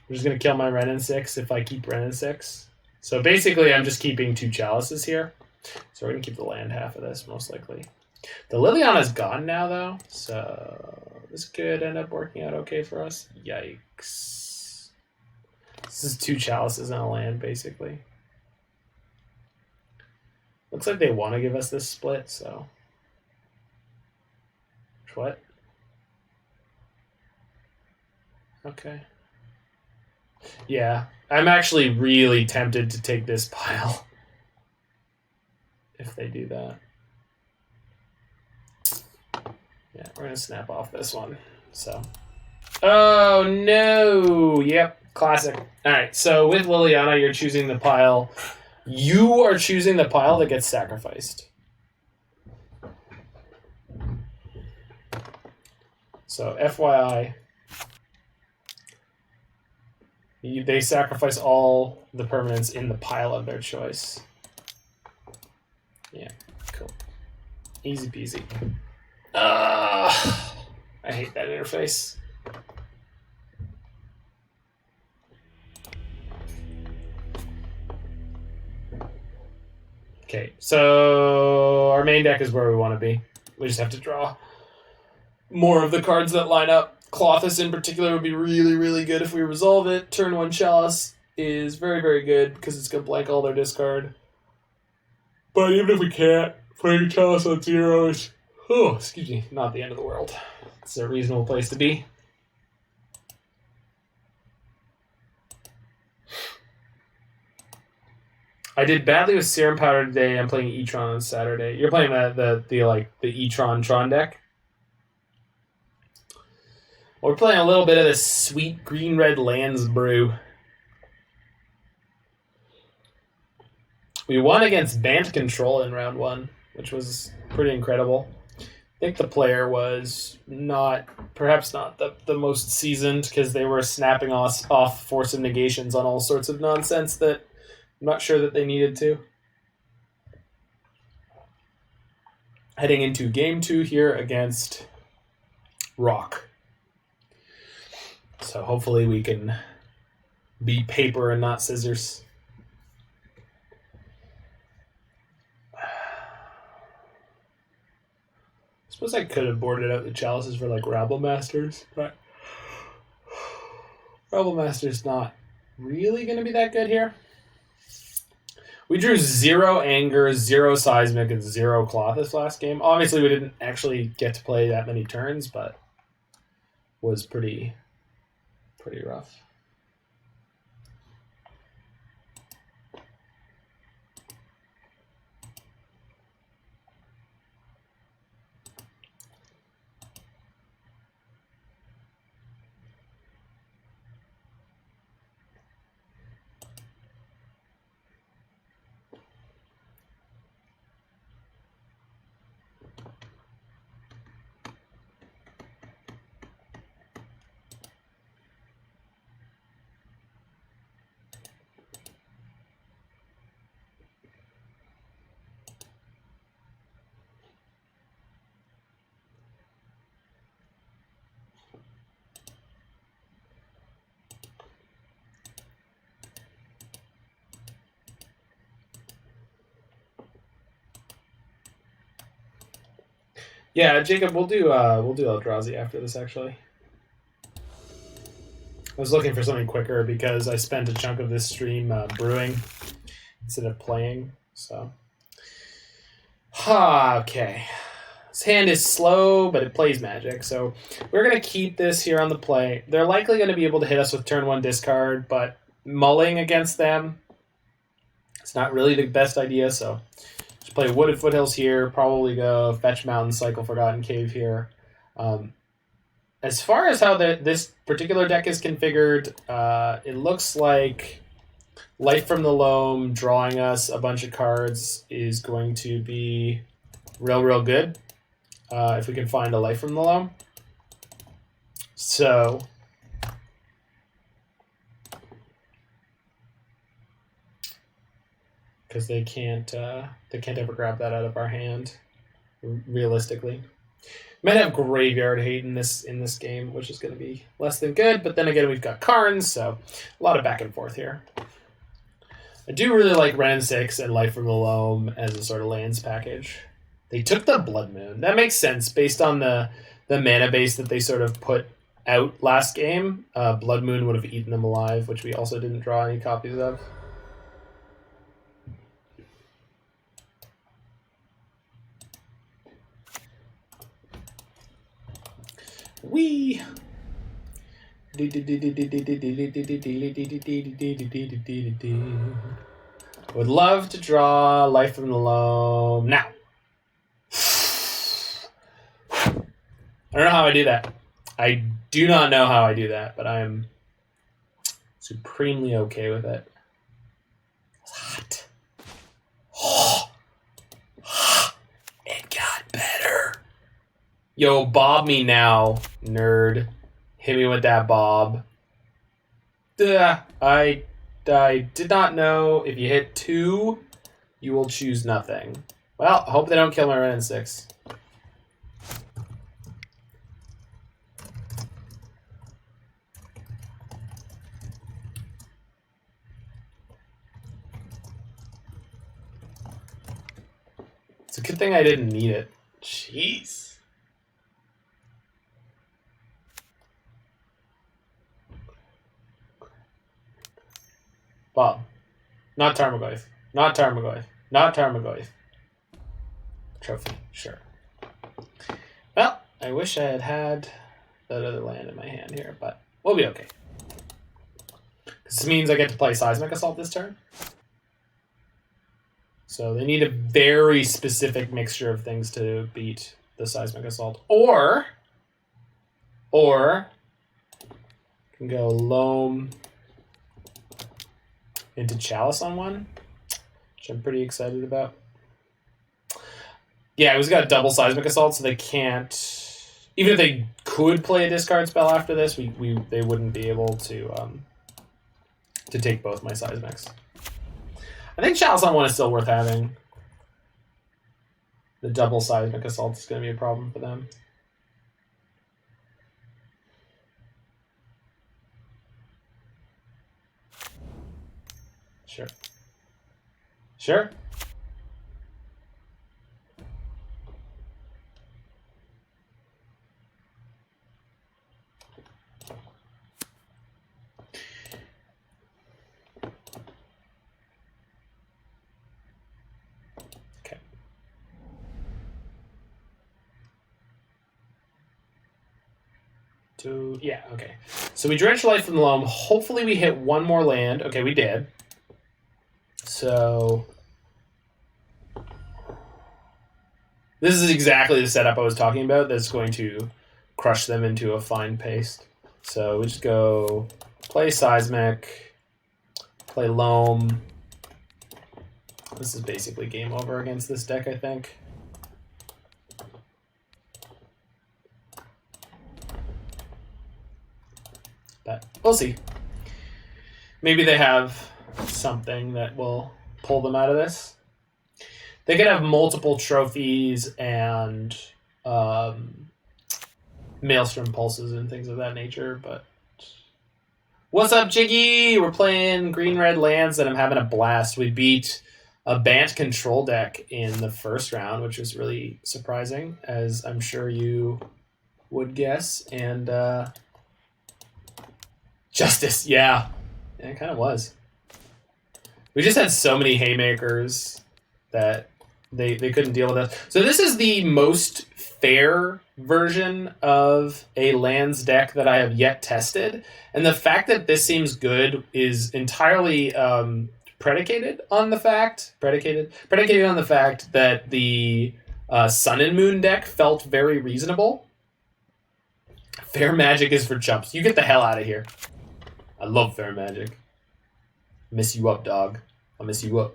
I'm just going to kill my Wrenn and Six if I keep Wrenn and Six. So basically, I'm just keeping 2 Chalices here. So we're going to keep the land half of this, most likely. The Liliana's gone now, though. So this could end up working out okay for us. Yikes. This is 2 Chalices and a land, basically. Looks like they want to give us this split, so... What? Okay. Yeah, I'm actually really tempted to take this pile. If they do that. Yeah, we're going to snap off this one. So. Oh, no! Yep, classic. Alright, so with Liliana, you're choosing the pile. You are choosing the pile that gets sacrificed. So, FYI, they sacrifice all the permanents in the pile of their choice. Yeah, cool. Easy peasy. I hate that interface. Okay, so our main deck is where we want to be. We just have to draw more of the cards that line up. Klothys in particular would be really, really good if we resolve it. Turn 1 Chalice is very, very good because it's going to blank all their discard. But even if we can't, putting Chalice on 0 is, excuse me, not the end of the world. It's a reasonable place to be. I did badly with Serum Powder today. I'm playing E-Tron on Saturday. You're playing the E-Tron Tron deck? We're playing a little bit of this sweet green-red lands brew. We won against Bant Control in round 1, which was pretty incredible. I think the player was perhaps not the most seasoned because they were snapping off Force of Negations on all sorts of nonsense that I'm not sure that they needed to. Heading into game 2 here against Rock. So hopefully we can be paper and not scissors. I suppose I could have boarded out the Chalices for like Rabble Masters, but Rabble Masters not really going to be that good here. We drew 0 Anger, 0 Seismic, and 0 Klothys last game. Obviously we didn't actually get to play that many turns, but was pretty rough. Yeah, Jacob, we'll do Eldrazi after this, actually. I was looking for something quicker because I spent a chunk of this stream brewing instead of playing, so. Okay. This hand is slow, but it plays magic, so we're going to keep this here on the play. They're likely going to be able to hit us with turn 1 discard, but mulling against them, it's not really the best idea, so just play Wooded Foothills here, probably go Fetch Mountain, cycle Forgotten Cave here. As far as how this particular deck is configured, it looks like Life from the Loam drawing us a bunch of cards is going to be real good if we can find a Life from the Loam. So because they can't ever grab that out of our hand realistically. Might have Graveyard Hate in this game, which is going to be less than good. But then again, we've got Karn, so a lot of back and forth here. I do really like Wrenn and Six and Life from the Loam as a sort of lands package. They took the Blood Moon. That makes sense based on the mana base that they sort of put out last game. Blood Moon would have eaten them alive, which we also didn't draw any copies of. Wee. Would love to draw Life from the Loam now. I don't know how I do that. I do not know how I do that, but I am supremely okay with it. It's hot. Oh. It got better. Yo, bob me now, nerd. Hit me with that bob. I did not know if you hit 2, you will choose nothing. Well, I hope they don't kill my Wrenn and Six. It's a good thing I didn't need it. Jeez. Bob. Not Tarmogoyf. Not Tarmogoyf. Not Tarmogoyf. Trophy. Sure. Well, I wish I had had that other land in my hand here, but we'll be okay. This means I get to play Seismic Assault this turn. So they need a very specific mixture of things to beat the Seismic Assault. Or can go Loam into Chalice on one, which I'm pretty excited about. Yeah, it was got double Seismic Assault, so they can't. Even if they could play a discard spell after this, they wouldn't be able to take both my Seismics. I think Chalice on one is still worth having. The double Seismic Assault is going to be a problem for them. Sure. Sure. Okay. Yeah, okay. So we drench Life from the Loam. Hopefully we hit one more land. Okay, we did. So this is exactly the setup I was talking about that's going to crush them into a fine paste. So we just go play Seismic, play Loam. This is basically game over against this deck, I think. But we'll see. Maybe they have something that will pull them out of this. They could have multiple trophies and Maelstrom pulses and things of that nature, but what's up, Jiggy? We're playing green-red lands and I'm having a blast. We beat a Bant control deck in the first round, which was really surprising, as I'm sure you would guess. And Justice, yeah, it kind of was. We just had so many haymakers that they couldn't deal with us. So this is the most fair version of a lands deck that I have yet tested. And the fact that this seems good is entirely predicated on the fact that the Sun and Moon deck felt very reasonable. Fair Magic is for chumps. You get the hell out of here. I love Fair Magic. Miss you up, dog. I'll miss you up.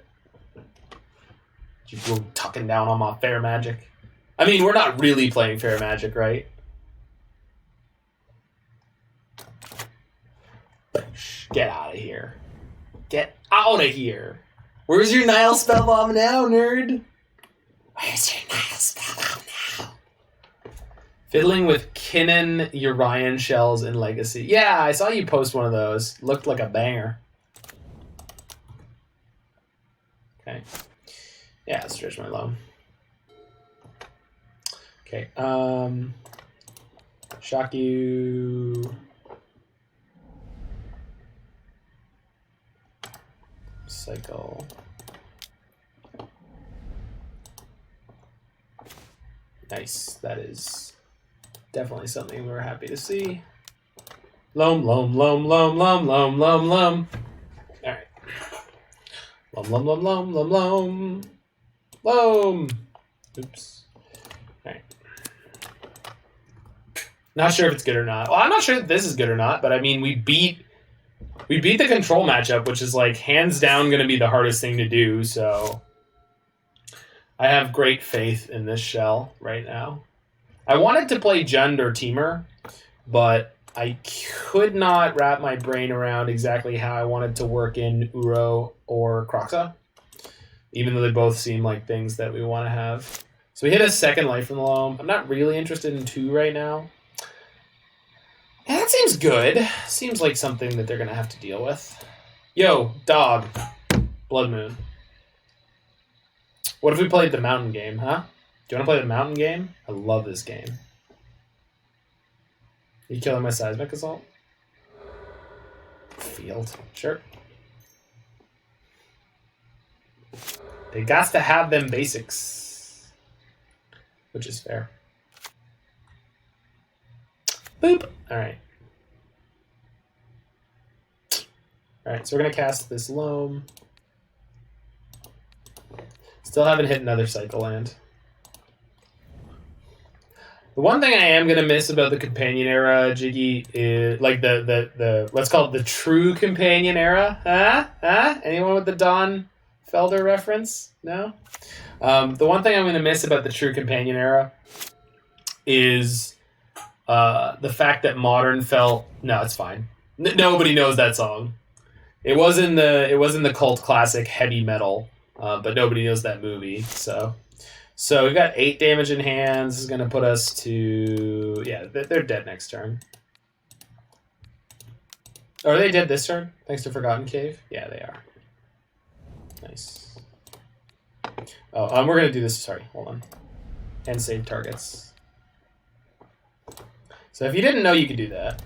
You go tucking down on my Fair Magic. I mean, we're not really playing Fair Magic, right? Get out of here. Get out of here. Where's your Nile Spellbomb now, nerd? Where's your Nile Spellbomb now? Fiddling with Kinnan Urian shells in Legacy. Yeah, I saw you post one of those. Looked like a banger. Okay. Yeah, let's stretch my loam. Okay. Shock you. Cycle. Nice. That is definitely something we're happy to see. Loam, loam, loam, loam, loam, loam, loam, loam. All right. Loam, loam, loam, loam, loam, loam. Loam. Oops. All right. Not sure if it's good or not. Well, I'm not sure if this is good or not, but I mean, we beat the control matchup, which is like hands down going to be the hardest thing to do. So I have great faith in this shell right now. I wanted to play Jund or Teamer, but I could not wrap my brain around exactly how I wanted to work in Uro or Kroxa, even though they both seem like things that we want to have. So we hit a second life from the Loam. I'm not really interested in 2 right now. Yeah, that seems good. Seems like something that they're going to have to deal with. Yo, dog. Blood Moon. What if we played the mountain game, huh? Do you want to play the mountain game? I love this game. You killing my Seismic Assault? Field. Sure. They got to have them basics. Which is fair. Boop. Alright. Alright, so we're going to cast this Loam. Still haven't hit another cycle land. The one thing I am going to miss about the Companion era, Jiggy, is like the let's call it the true Companion era. Huh? Anyone with the Don Felder reference? No? The one thing I'm going to miss about the true Companion era is the fact that Modern felt... No, it's fine. Nobody knows that song. It was in the cult classic Heavy Metal, but nobody knows that movie. So we've got 8 damage in hands. This is going to put us to... Yeah, they're dead next turn. Are they dead this turn? Thanks to Forgotten Cave? Yeah, they are. Nice. Oh, we're going to do this... Sorry, hold on. And save targets. So if you didn't know, you could do that.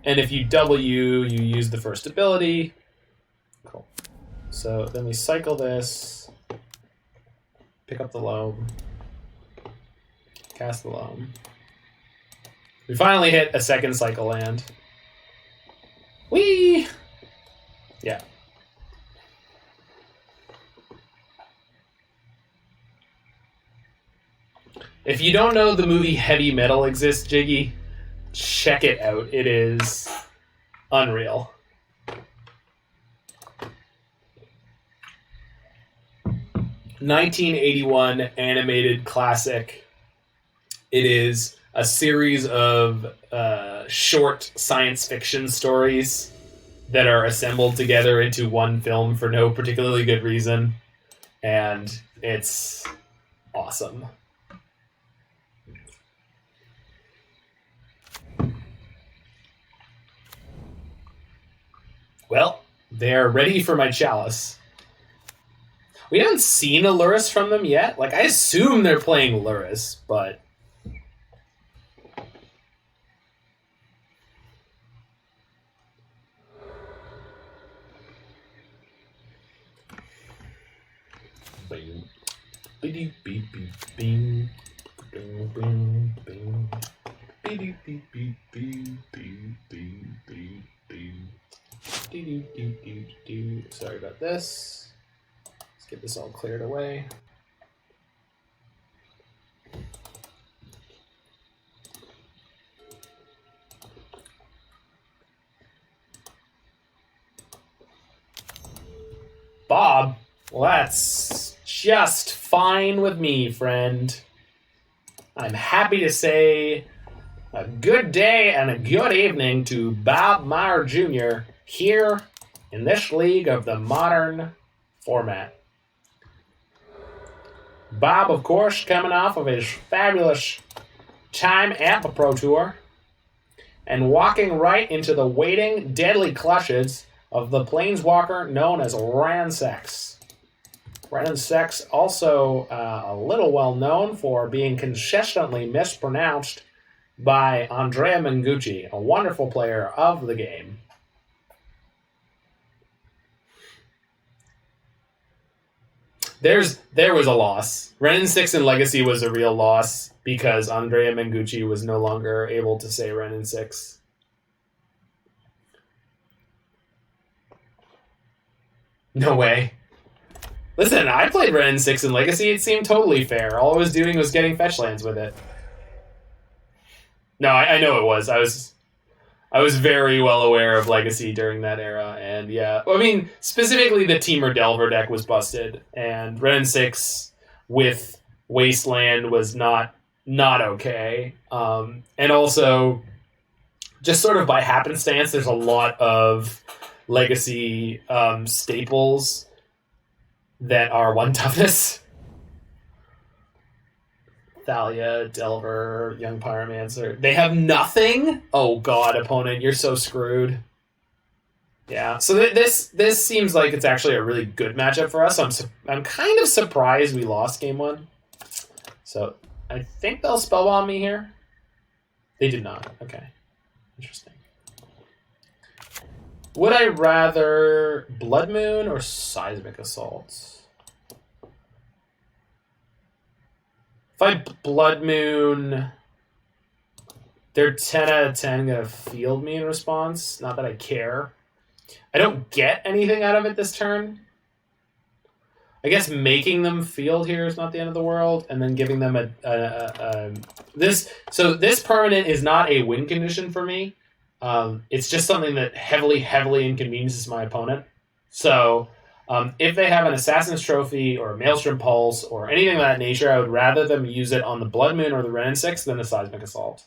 And if you W, you use the first ability. Cool. So then we cycle this. Pick up the Loam. Cast the Loam. We finally hit a second cycle land. Whee! Yeah. If you don't know the movie Heavy Metal exists, Jiggy, check it out. It is unreal. ...1981 animated classic. It is a series of short science fiction stories that are assembled together into one film for no particularly good reason. And it's awesome. Well, they're ready for my Chalice. We haven't seen a Lurrus from them yet. Like, I assume they're playing Lurrus, but... Sorry about this. Let's get this all cleared away. Bob? Well, that's just fine with me, friend. I'm happy to say a good day and a good evening to Bob Mire Jr. here in this league of the Modern format. Bob, of course, coming off of his fabulous time at the Pro Tour and walking right into the waiting, deadly clutches of the planeswalker known as Wrenn and Six. Wrenn and Six, also a little well known for being consistently mispronounced by Andrea Mengucci, a wonderful player of the game. There was a loss. Wrenn and Six in Legacy was a real loss because Andrea Mengucci was no longer able to say Wrenn and Six. No way. Listen, I played Wrenn and Six in Legacy. It seemed totally fair. All I was doing was getting fetch lands with it. No, I know it was. I was very well aware of Legacy during that era, and yeah. I mean, specifically the Teamer Delver deck was busted, and Wrenn and Six with Wasteland was not okay. And also, just sort of by happenstance, there's a lot of Legacy staples that are 1 toughness. Thalia, Delver, Young Pyromancer. They have nothing? Oh god, opponent, you're so screwed. Yeah, so this seems like it's actually a really good matchup for us. I'm kind of surprised we lost game 1. So I think they'll spellbomb me here. They did not. Okay, interesting. Would I rather Blood Moon or Seismic Assault? If I Blood Moon, they're 10 out of 10 going to field me in response. Not that I care. I don't get anything out of it this turn. I guess making them field here is not the end of the world, and then giving them this. So this permanent is not a win condition for me. It's just something that heavily inconveniences my opponent. So if they have an Assassin's Trophy or a Maelstrom Pulse or anything of that nature, I would rather them use it on the Blood Moon or the Wrenn and Six than the Seismic Assault.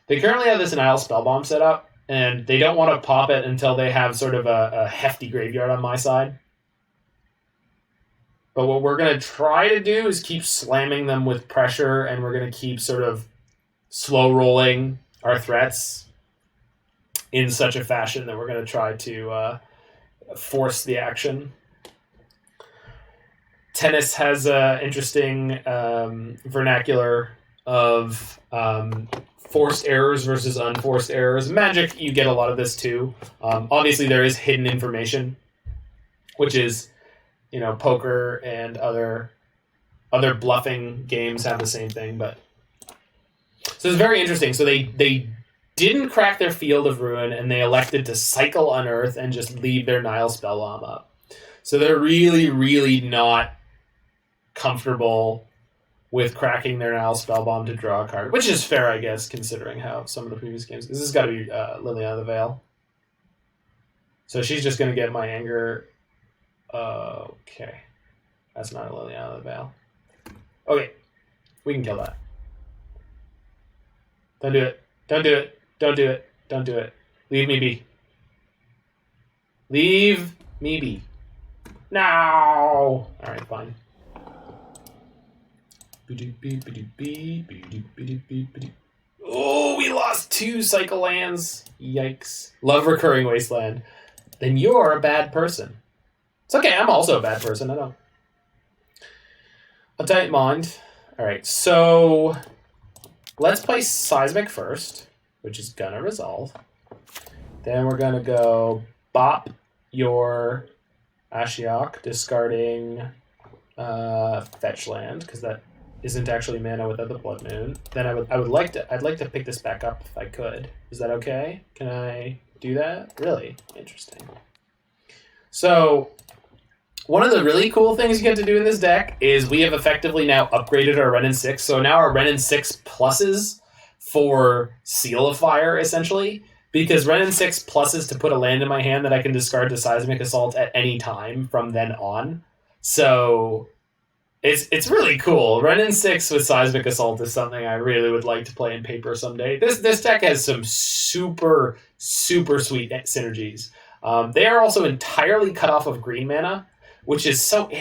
They currently have this Nihil Spellbomb set up, and they don't want to pop it until they have sort of a hefty graveyard on my side. But what we're going to try to do is keep slamming them with pressure, and we're going to keep sort of slow rolling our threats in such a fashion that we're going to try to force the action. Tennis has an interesting vernacular of forced errors versus unforced errors. Magic, you get a lot of this too. Obviously, there is hidden information, which is, you know, poker and other bluffing games have the same thing. But so it's very interesting. So they didn't crack their Field of Ruin, and they elected to cycle Unearth and just leave their Nihil Spellbomb up. So they're really not comfortable with cracking their Nihil Spellbomb to draw a card, which is fair, I guess, considering how some of the previous games. This has got to be Liliana of the Veil. So she's just going to get my anger. Okay. That's not a Liliana of the Veil. Okay. We can kill that. Don't do it. Don't do it. Don't do it. Don't do it. Leave me be. Leave me be. No! Alright, fine. Oh, we lost 2 cycle lands. Yikes. Love Recurring Wasteland. Then you're a bad person. It's okay, I'm also a bad person, I know. A tight mind. Alright, so let's play Seismic first, which is gonna resolve. Then we're gonna go bop your Ashiok, discarding fetch land, because that isn't actually mana without the Blood Moon. Then I'd like to pick this back up if I could. Is that okay? Can I do that? Really? Interesting. So one of the really cool things you get to do in this deck is we have effectively now upgraded our Wrenn and Six. So now our Wrenn and Six pluses for Seal of Fire, essentially, because Wrenn and Six pluses to put a land in my hand that I can discard to Seismic Assault at any time from then on. So it's really cool. Wrenn and Six with Seismic Assault is something I really would like to play in paper someday. This deck has some super sweet synergies. They are also entirely cut off of green mana, which is so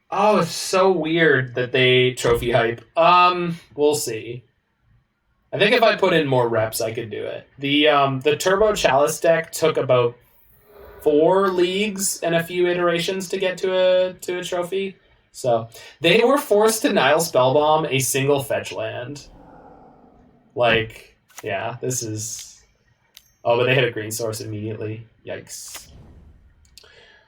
Oh, it's so weird that they trophy hype. We'll see. I think if I put in more reps, I could do it. The Turbo Chalice deck took about 4 leagues and a few iterations to get to a trophy. So they were forced to Nile Spellbomb a single fetch land. Like, yeah, this is. Oh, but they hit a green source immediately. Yikes.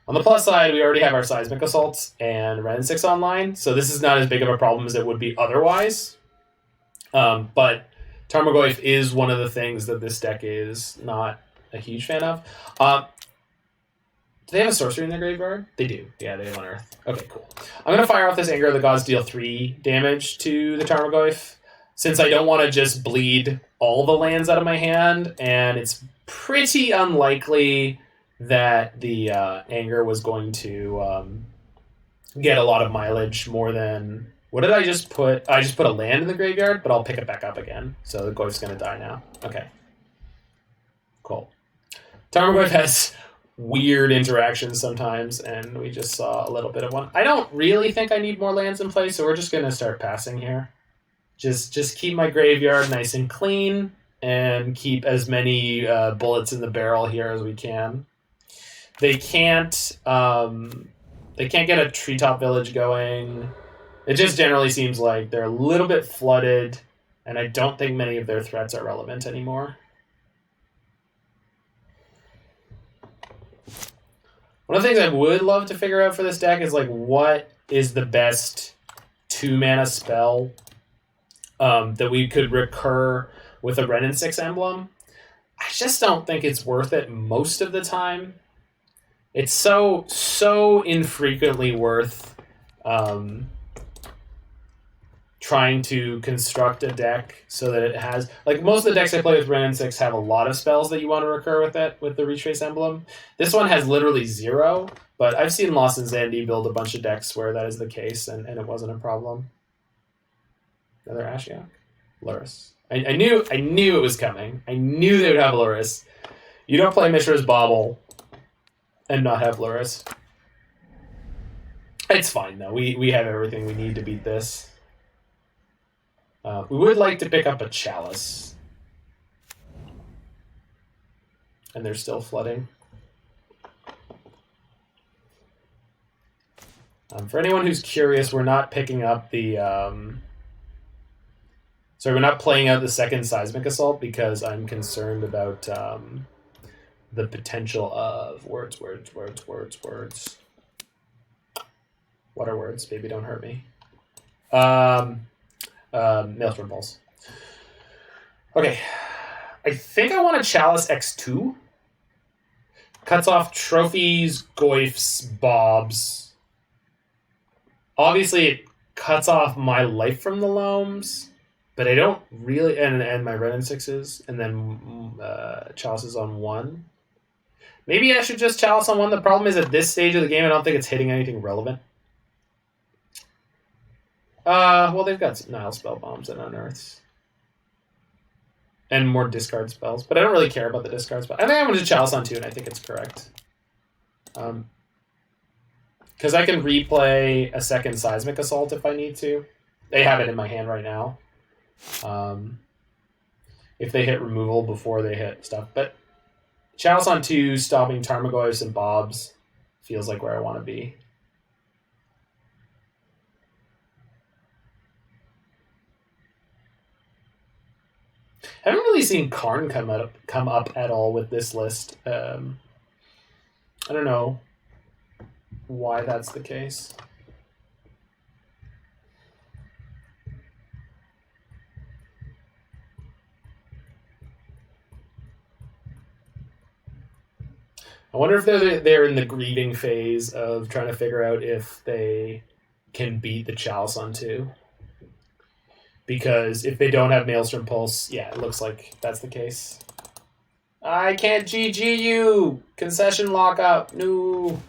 On the plus side, we already have our Seismic Assaults and Wrenn and Six online, so this is not as big of a problem as it would be otherwise. But Tarmogoyf is one of the things that this deck is not a huge fan of. Do they have a sorcery in their graveyard? They do. Yeah, they have Unearth. Okay, cool. I'm going to fire off this Anger of the Gods, deal 3 damage to the Tarmogoyf, since I don't want to just bleed all the lands out of my hand, and it's pretty unlikely that the Anger was going to get a lot of mileage more than... What did I just put? I just put a land in the graveyard, but I'll pick it back up again. So the Goyf's going to die now. Okay. Cool. Tarmogoyf has weird interactions sometimes, and we just saw a little bit of one. I don't really think I need more lands in play, so we're just going to start passing here. Just keep my graveyard nice and clean, and keep as many bullets in the barrel here as we can. They can't get a treetop village going. It just generally seems like they're a little bit flooded, and I don't think many of their threats are relevant anymore. One of the things I would love to figure out for this deck is, like, what is the best 2-mana spell that we could recur with a Wrenn and Six emblem. I just don't think it's worth it most of the time. It's so infrequently worth trying to construct a deck so that it has... Like, most of the decks I play with Wrenn and Six have a lot of spells that you want to recur with it, with the Retrace emblem. This one has literally 0, but I've seen Lost and Zandy build a bunch of decks where that is the case, and it wasn't a problem. Another Ashiok? Luris. I knew it was coming. I knew they would have Luris. You don't play Mishra's Bauble and not have Luris. It's fine, though. We have everything we need to beat this. We would like to pick up a Chalice. And they're still flooding. For anyone who's curious, we're not picking up the... So we're not playing out the second Seismic Assault because I'm concerned about the potential of words. What are words? Baby, don't hurt me. Maelstrom Pulse. Okay. I think I want a Chalice X2. Cuts off trophies, goyfs, bobs. Obviously, it cuts off my life from the Loams. But I don't really... And my Wrenn and Sixes. And then Chalice is on 1. Maybe I should just Chalice on 1. The problem is at this stage of the game, I don't think it's hitting anything relevant. Well, they've got Nile Spell Bombs and Unearths. And more discard spells. But I don't really care about the discard spell. I think I'm going to Chalice on 2, and I think it's correct. Because I can replay a second Seismic Assault if I need to. They have it in my hand right now. If they hit removal before they hit stuff. But Chalice on 2, stopping Tarmogoyfs and Bobs feels like where I want to be. I haven't really seen Karn come up at all with this list. I don't know why that's the case. I wonder if they're in the grieving phase of trying to figure out if they can beat the Chalice on 2. Because if they don't have Maelstrom Pulse, yeah, it looks like that's the case. I can't GG you! Concession lockup. No.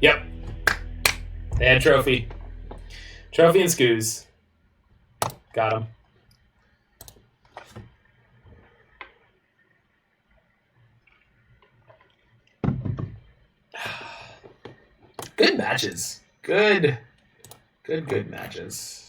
Yep. They had Trophy. Trophy and Scoos. Got him. Good matches. Good matches.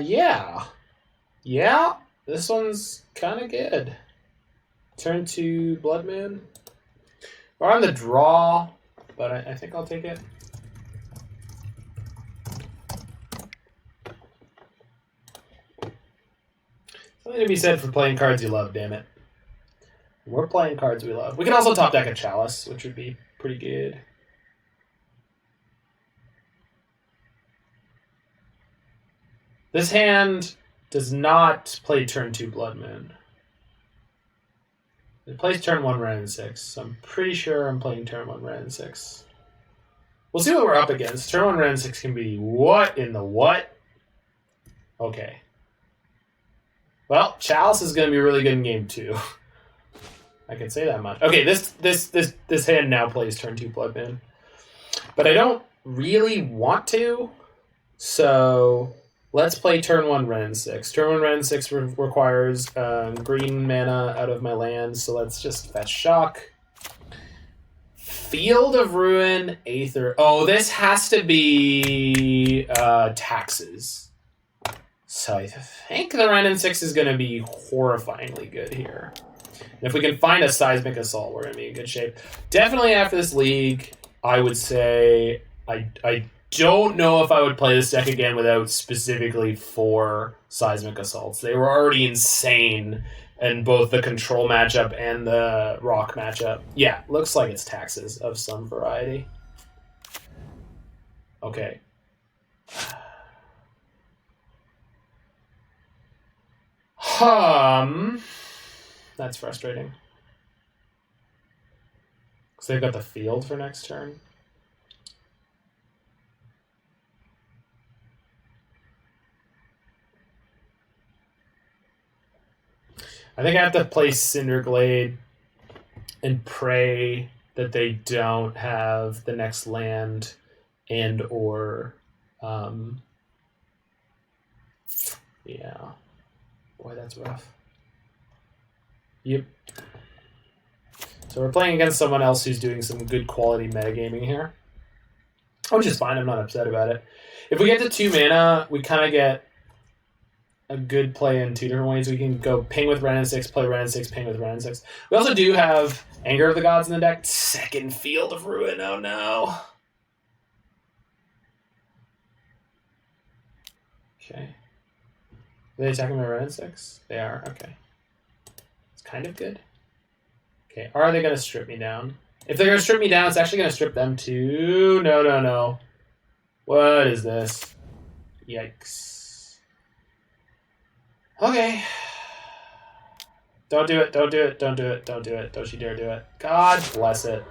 Yeah. Yeah, this one's kind of good. Turn to Blood Moon. We're on the draw, but I think I'll take it. Something to be said for playing cards you love, damn it. We're playing cards we love. We can also top deck a Chalice, which would be pretty good. This hand does not play turn 2 Blood Moon. It plays turn 1 Wrenn and Six, so I'm pretty sure I'm playing turn 1 Wrenn and Six. We'll see what we're up against. Turn 1 Wrenn and Six can be what in the what? Okay. Well, Chalice is going to be really good in game 2. I can say that much. Okay, this hand now plays turn 2 Blood Moon. But I don't really want to, so let's play turn 1 Wrenn and Six. Turn 1 Wrenn and Six requires green mana out of my land, so let's just fetch shock. Field of Ruin, Aether. Oh, this has to be taxes. So I think the Wrenn and Six is going to be horrifyingly good here. And if we can find a Seismic Assault, we're going to be in good shape. Definitely after this league, I would say I don't know if I would play this deck again without specifically 4 Seismic Assaults. They were already insane in both the control matchup and the rock matchup. Yeah, looks like it's taxes of some variety. Okay. That's frustrating. So they've got the field for next turn. I think I have to play Cinder Glade and pray that they don't have the next land and or yeah. Boy, that's rough. Yep. So we're playing against someone else who's doing some good quality metagaming here. Which is fine, I'm not upset about it. If we get to 2 mana, we kind of get a good play in 2 different ways. We can go ping with Wrenn and Six, play Wrenn and Six, ping with Wrenn and Six. We also do have Anger of the Gods in the deck. Second Field of Ruin, oh no. Okay. Are they attacking my Wrenn and Six? They are, okay. It's kind of good. Okay, are they going to strip me down? If they're going to strip me down, it's actually going to strip them too. No, no, no. What is this? Yikes. Okay. Don't do it, don't do it, don't do it, don't do it. Don't you dare do it. God bless it.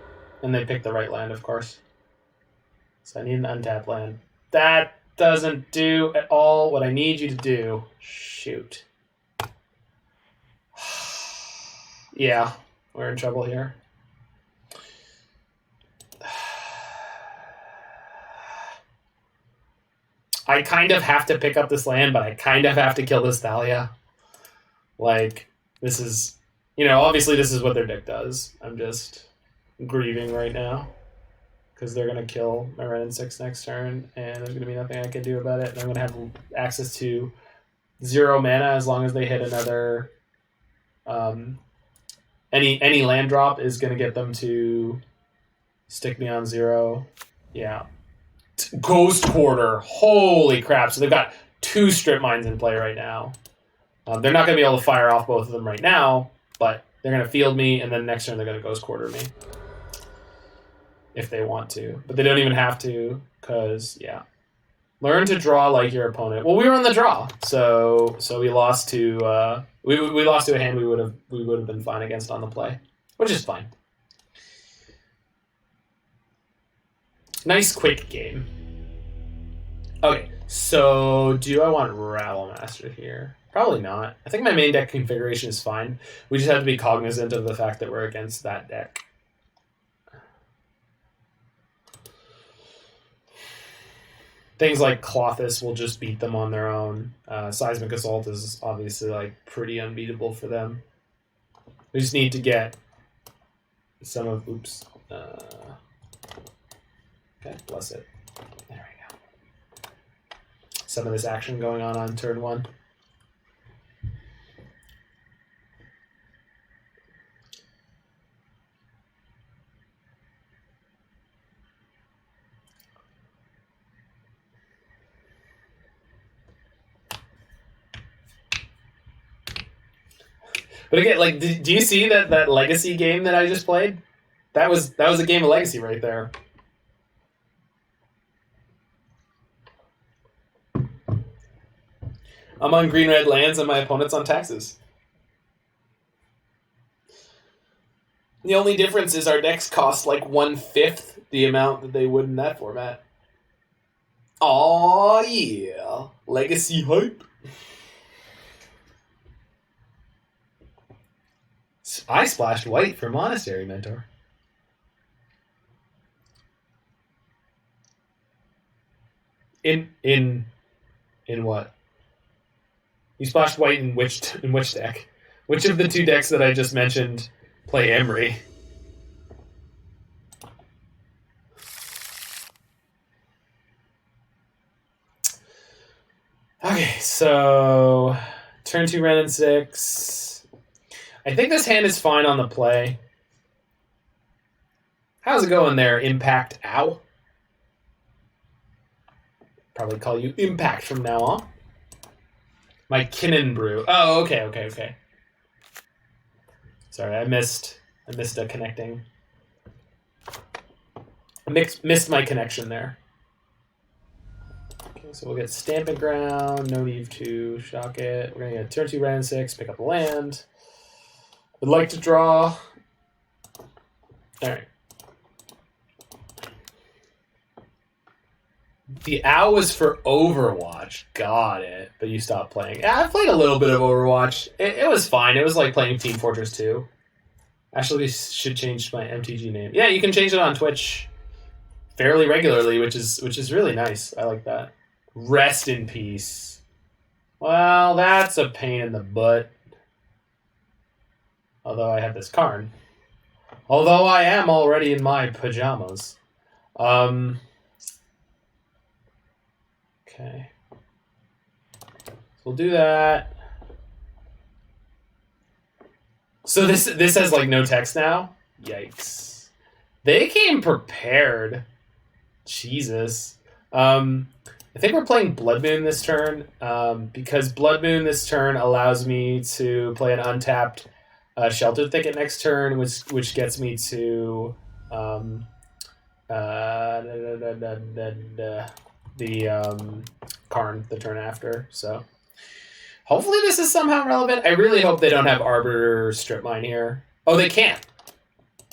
And they picked the right land, of course. So I need an untapped land. That doesn't do at all what I need you to do. Shoot. Yeah, we're in trouble here. I kind of have to pick up this land, but I kind of have to kill this Thalia. Like, this is, you know, obviously this is what their deck does. I'm just grieving right now because they're going to kill my Wrenn and Six next turn, and there's going to be nothing I can do about it. And I'm going to have access to 0 mana as long as they hit another... Any land drop is going to get them to stick me on 0. Yeah. Ghost Quarter. Holy crap. So they've got 2 strip mines in play right now. They're not going to be able to fire off both of them right now, but they're going to field me, and then next turn they're going to Ghost Quarter me. if they want to. But they don't even have to, because, yeah. Learn to draw like your opponent. Well, we were on the draw, so we lost to we lost to a hand we would have been fine against on the play, which is fine. Nice quick game. Okay, so do I want Rattlemaster here? Probably not. I think my main deck configuration is fine. We just have to be cognizant of the fact that we're against that deck. Things like Klothys will just beat them on their own. Seismic Assault is obviously like pretty unbeatable for them. We just need to get some of... Oops. Okay, bless it. There we go. Some of this action going on turn 1. But again, like, do you see that Legacy game that I just played? That was a game of Legacy right there. I'm on green-red lands and my opponent's on taxes. The only difference is our decks cost like 1/5 the amount that they would in that format. Aw, yeah. Legacy hype. I splashed white for Monastery Mentor. In what? You splashed white in which deck? Which of the 2 decks that I just mentioned play Emery? Okay, so turn 2 Wrenn and Six. I think this hand is fine on the play. How's it going there, Impact? Ow. Probably call you Impact from now on. My Kinnan Brew. Oh, okay. Sorry, I missed a connecting. I missed my connection there. Okay, so we'll get Stomping Ground, no need to shock it. We're gonna get turn 2 Wrenn and Six, pick up a land. Would like to draw. Alright. The owl was for Overwatch. Got it. But you stopped playing. Yeah, I played a little bit of Overwatch. It was fine. It was like playing Team Fortress 2. Actually, should change my MTG name. Yeah, you can change it on Twitch fairly regularly, which is really nice. I like that. Rest in peace. Well, that's a pain in the butt. Although I have this Karn. Although I am already in my pajamas. Okay. So we'll do that. So this has like no text now? Yikes. They came prepared. Jesus. I think we're playing Blood Moon this turn, because Blood Moon this turn allows me to play an untapped Shelter Thicket next turn, which gets me to the Karn the turn after. So hopefully this is somehow relevant. I really hope they don't have Arbiter strip mine here. Oh, they can't.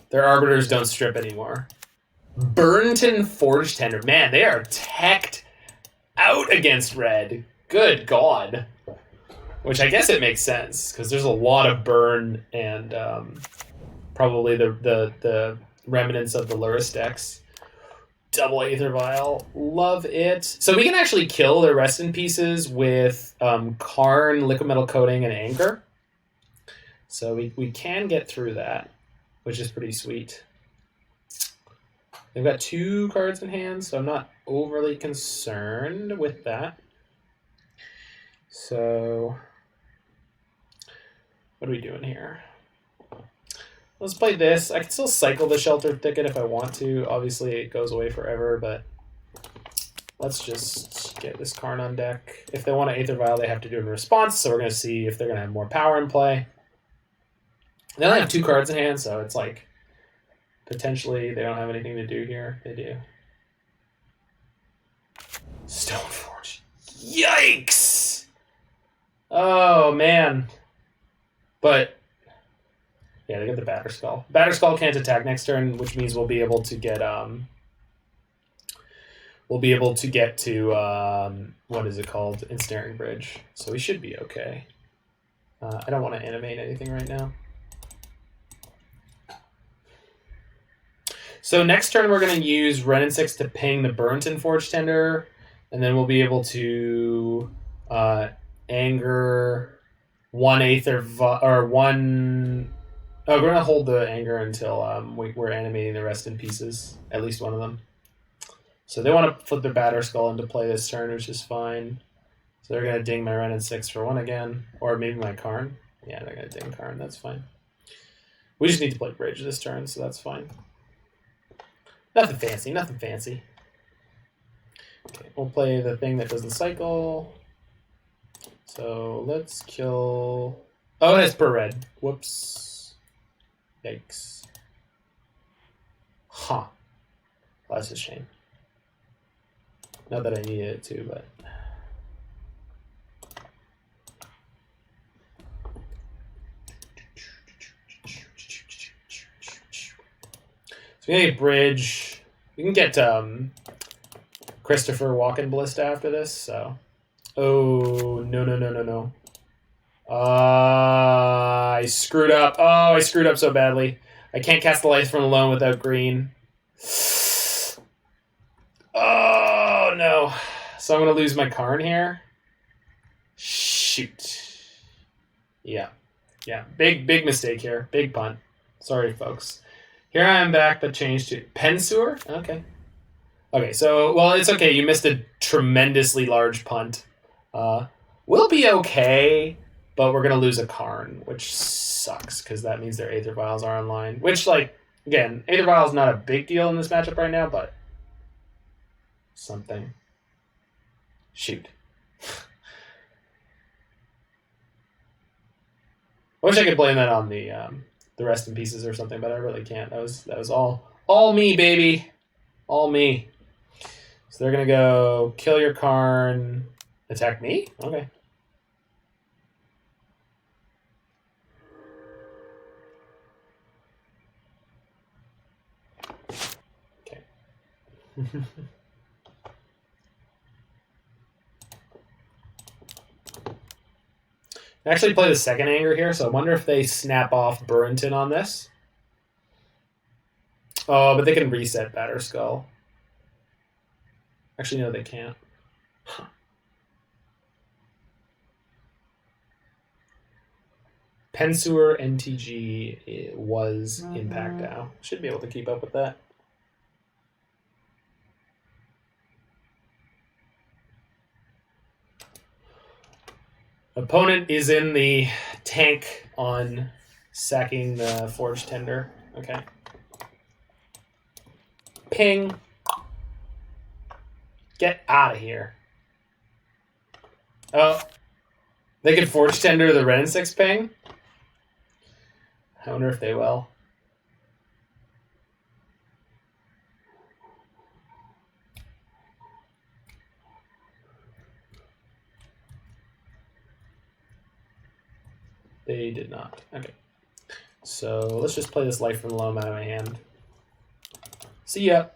Their Arbiters don't strip anymore. Burnton Forge Tender. Man, they are teched out against red. Good God. Which I guess it makes sense, because there's a lot of burn and probably the remnants of the Luris decks. Double Aether Vial. Love it. So we can actually kill their Rest in Pieces with Karn, Liquid Metal Coating, and Anchor. So we can get through that, which is pretty sweet. They've got 2 cards in hand, so I'm not overly concerned with that. So what are we doing here? Let's play this. I can still cycle the Shelter Thicket if I want to. Obviously, it goes away forever, but let's just get this Karn on deck. If they want to Aether Vial, they have to do it in response, so we're going to see if they're going to have more power in play. They only have 2 cards in hand, so it's like Potentially, they don't have anything to do here. They do. Stoneforge. Yikes! Oh, man. But, yeah, they get the Batterskull. Batterskull can't attack next turn, which means we'll be able to get, what is it called? Ensnaring Bridge. So we should be okay. I don't want to animate anything right now. So next turn we're going to use Wrenn and Six to ping the Burrenton Forge Tender, and then we'll be able to anger 1/8 or one. Oh, we're going to hold the anger until we're animating the rest in pieces, at least one of them. So they want to flip their Batterskull into play this turn, which is fine. So they're going to ding my Wrenn and Six for 1 again, or maybe my Karn. Yeah, they're going to ding Karn. That's fine. We just need to play Bridge this turn, so that's fine. Nothing fancy, nothing fancy. Okay, we'll play the thing that doesn't cycle. So let's kill... Oh, that's per red. Whoops. Yikes. Huh. Well, that's a shame. Not that I needed it to, but... So we can get Bridge. We can get Christopher Walken Ballista after this, so... Oh, no. I screwed up. Oh, I screwed up so badly. I can't cast the Lights from the Loam without green. Oh, no. So I'm going to lose my Karn here. Shoot. Yeah. Big mistake here. Big punt. Sorry, folks. Here I am back, but changed to Pensewer? Okay, so, well, it's okay. You missed a tremendously large punt. We'll be okay, but we're going to lose a Karn, which sucks, because that means their Aether Vials are online. Which, like, again, Aether Vial is not a big deal in this matchup right now, but something. Shoot. I wish I could blame that on the Rest in Pieces or something, but I really can't. That was all me, baby. All me. So they're going to go kill your Karn, attack me? Okay. I actually play the second anger here, so I wonder if they snap off Burrenton on this. Oh, but they can reset Batterskull. Actually, no, they can't. Huh. Pensewer NTG was Impact now. Should be able to keep up with that. Opponent is in the tank on sacking the Forge Tender. Okay. Ping. Get out of here. Oh. They could Forge Tender the Wrenn and Six ping? I wonder if they will. They did not. Okay. So let's just play this Light from the Loam out of my hand. See ya.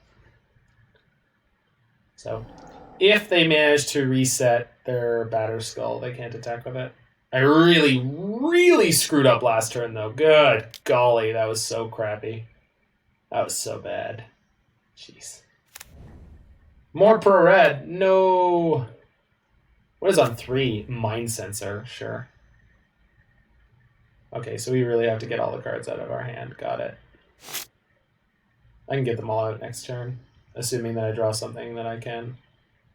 So if they manage to reset their Batterskull, they can't attack with it. I really screwed up last turn, though. Good golly, that was so crappy. That was so bad. Jeez. More pro red. No. What is on 3? Mind Sensor. Sure. Okay, so we really have to get all the cards out of our hand. Got it. I can get them all out next turn, assuming that I draw something that I can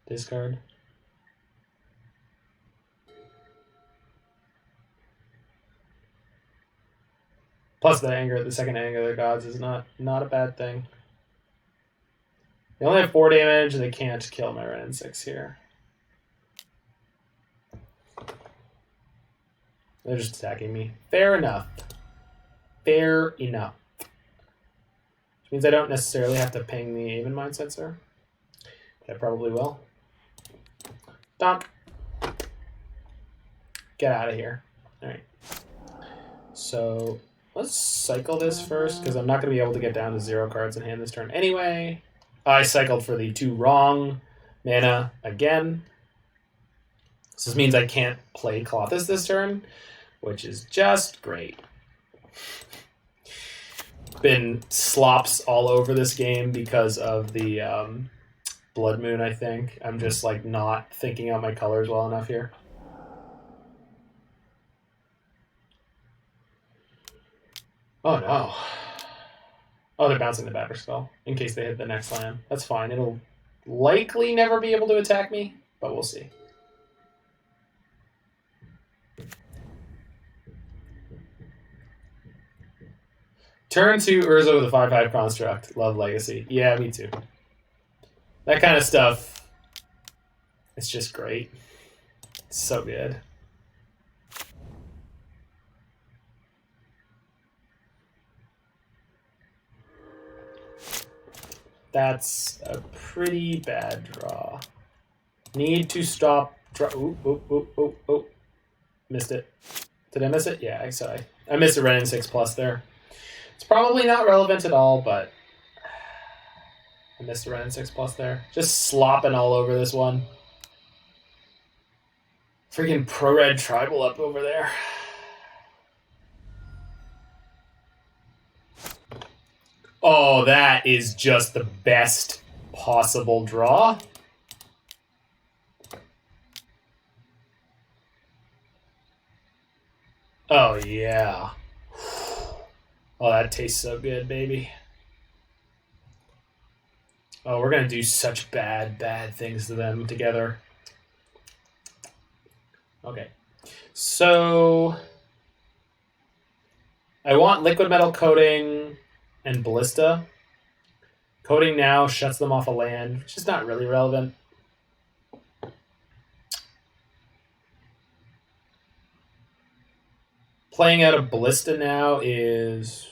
discard. Plus the second anger of the gods is not a bad thing. They only have 4 damage, and they can't kill my Wrenn and Six here. They're just attacking me. Fair enough. Fair enough. So Means I don't necessarily have to ping the Aven Mind Sensor. But I probably will. Stomp. Get out of here. Alright. So let's cycle this first, because I'm not going to be able to get down to 0 cards in hand this turn anyway. I cycled for the 2 wrong mana again. So this means I can't play Klothys this turn, which is just great. Been slops all over this game because of the Blood Moon, I think. I'm just like not thinking out my colors well enough here. Oh no. Oh, they're bouncing the Batter Skull in case they hit the next land. That's fine. It'll likely never be able to attack me, but we'll see. Turn 2 Urza with a 5/5 construct. Love Legacy. Yeah, me too. That kind of stuff, it's just great. It's so good. That's a pretty bad draw. Need to stop. Ooh, ooh, ooh, ooh, ooh. Missed it. Did I miss it? Yeah, I missed a Wrenn and 6+ there. It's probably not relevant at all, but I missed a Wrenn and 6+ there. Just slopping all over this one. Freaking pro-red tribal up over there. Oh, that is just the best possible draw. Oh, yeah. Oh, that tastes so good, baby. Oh, we're going to do such bad things to them together. Okay. So I want liquid metal coating and ballista. Coating now shuts them off a land, which is not really relevant. Playing out a ballista now is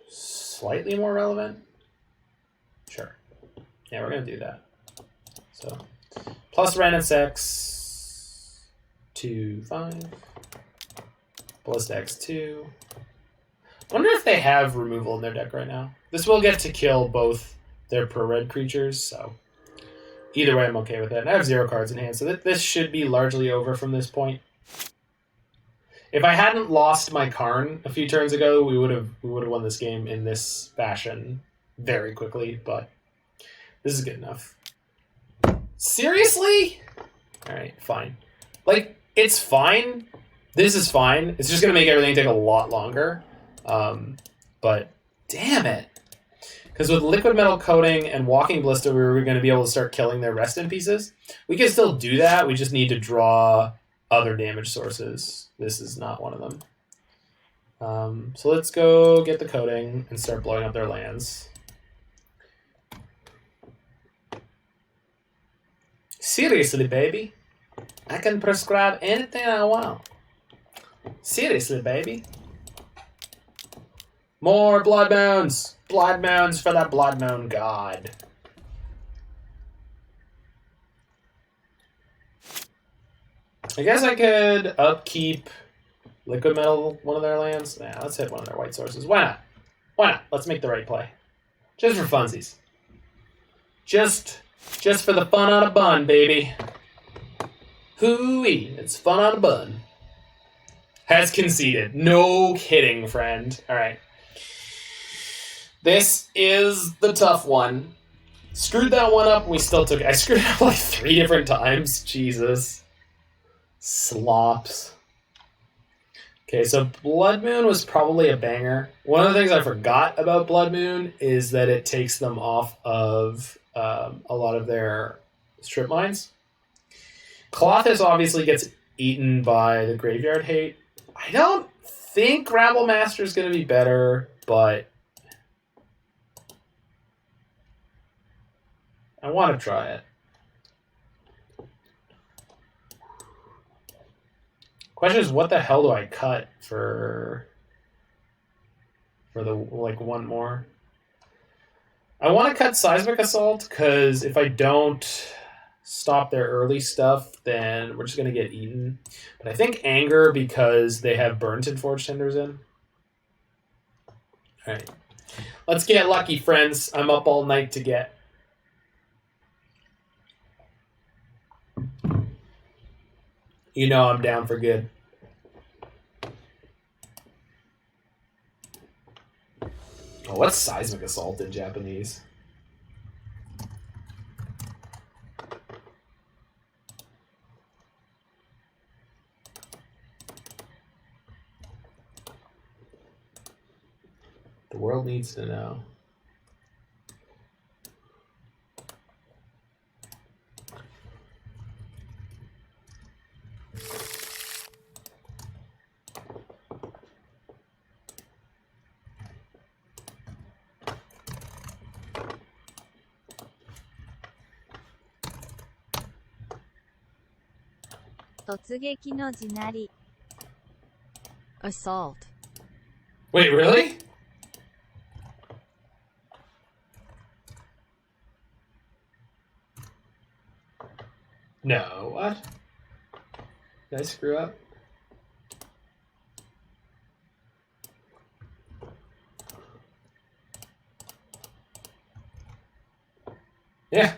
slightly more relevant. Sure. Yeah, we're going to do that. So, plus Wrenn and Six, 2/5. Ballista X2. Wonder if they have removal in their deck right now. This will get to kill both their pro-red creatures, so either way I'm okay with it. And I have 0 cards in hand, so this should be largely over from this point. If I hadn't lost my Karn a few turns ago, we would have won this game in this fashion very quickly, but this is good enough. Seriously? Alright, fine. Like, it's fine. This is fine. It's just going to make everything take a lot longer. But damn it. Because with liquid metal coating and walking ballista, we were going to be able to start killing their rest in pieces. We can still do that. We just need to draw other damage sources. This is not one of them. So let's go get the coating and start blowing up their lands. Seriously, baby. I can prescribe anything I want. Seriously, baby. More blood mounds! Blood mounds for the blood moon god. I guess I could upkeep liquid metal one of their lands. Nah, let's hit one of their white sources. Why not? Why not? Let's make the right play. Just for funsies. Just for the fun on a bun, baby. Hoo-wee. It's fun on a bun. Has conceded. No kidding, friend. Alright. This is the tough one. Screwed that one up, we still took it. I screwed it up like 3 different times. Jesus. Slops. Okay, so Blood Moon was probably a banger. One of the things I forgot about Blood Moon is that it takes them off of a lot of their strip mines. Klothys obviously gets eaten by the Graveyard Hate. I don't think Rabble Master is going to be better, but I want to try it. Question is, what the hell do I cut for the, like, one more? I want to cut Seismic Assault because if I don't stop their early stuff, then we're just going to get eaten. But I think Anger because they have Burnt and Forged Tenders in. All right. Let's get lucky, friends. I'm up all night to get. You know I'm down for good. Oh, what's Seismic Assault in Japanese? The world needs to know. Assault. Wait, really? No, what? Did I screw up? Yeah.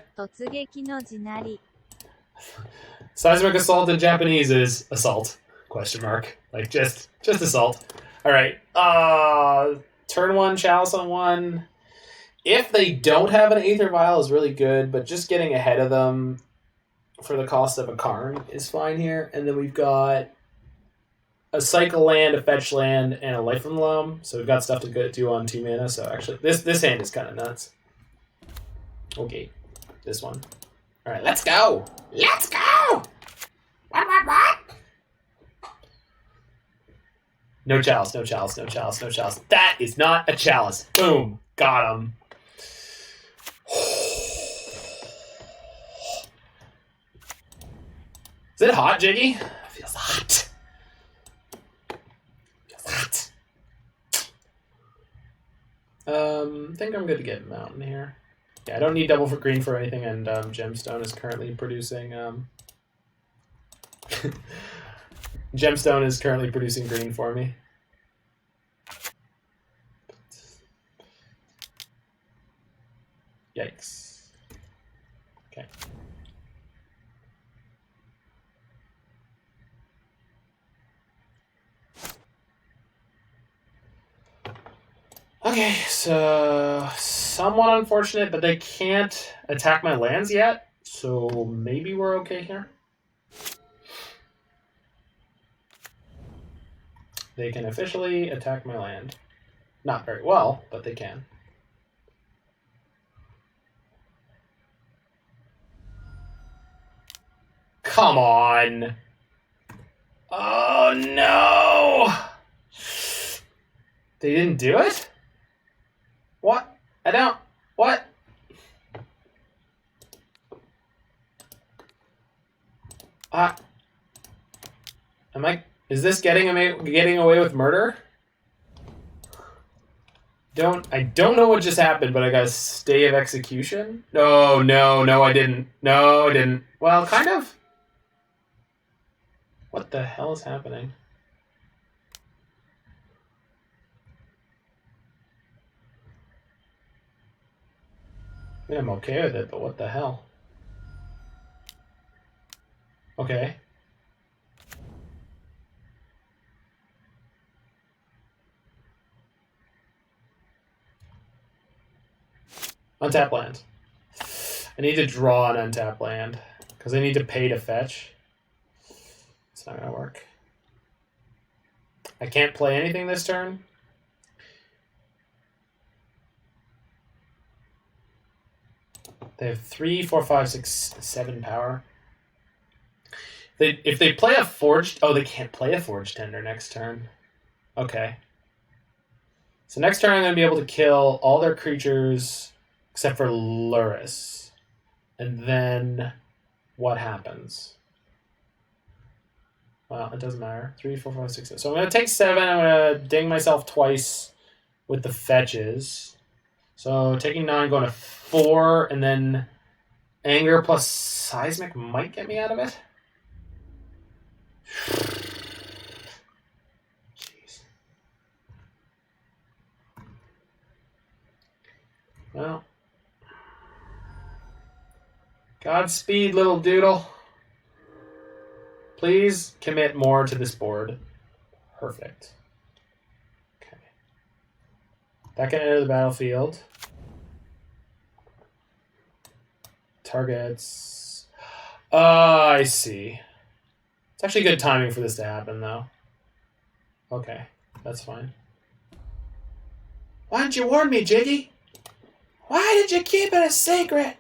Seismic Assault in Japanese is assault. Question mark. Like just assault. Alright. Turn 1, Chalice on 1. If they don't have an Aether Vial is really good, but just getting ahead of them for the cost of a Karn is fine here. And then we've got a cycle land, a fetch land, and a life from Loam. So we've got stuff to do on 2 mana. So actually this hand is kind of nuts. Okay. This one. Alright, let's go! Let's go! What? No chalice, no chalice, no chalice, no chalice. That is not a chalice. Boom. Got him. Is it hot, Jiggy? It feels hot. I think I'm good to get Mountain here. Yeah, I don't need double for green for anything, and Gemstone is currently producing... Gemstone is currently producing green for me. Yikes. Okay. Okay, so somewhat unfortunate, but they can't attack my lands yet, so maybe we're okay here. They can officially attack my land. Not very well, but they can. Come on! Oh no! They didn't do it? What? I don't... What? Am I... Is this getting away with murder? I don't know what just happened, but I got a stay of execution? No, I didn't. No, I didn't. Well, kind of. What the hell is happening? I mean, I'm okay with it, but what the hell? Okay. Untap land. I need to draw an untap land because I need to pay to fetch. It's not gonna work. I can't play anything this turn. They have 3, 4, 5, 6, 7 power. If they play a forged... Oh, they can't play a forged tender next turn. Okay. So next turn I'm going to be able to kill all their creatures except for Luris. And then what happens? Well, it doesn't matter. 3, 4, 5, 6, 7. So I'm going to take 7. I'm going to ding myself twice with the fetches. So taking 9, going to 4, and then Anger plus Seismic might get me out of it. Jeez. Well. Godspeed, little doodle. Please commit more to this board. Perfect. Okay. That can enter the battlefield. Targets. I see. It's actually good timing for this to happen, though. Okay, that's fine. Why didn't you warn me, Jiggy? Why did you keep it a secret?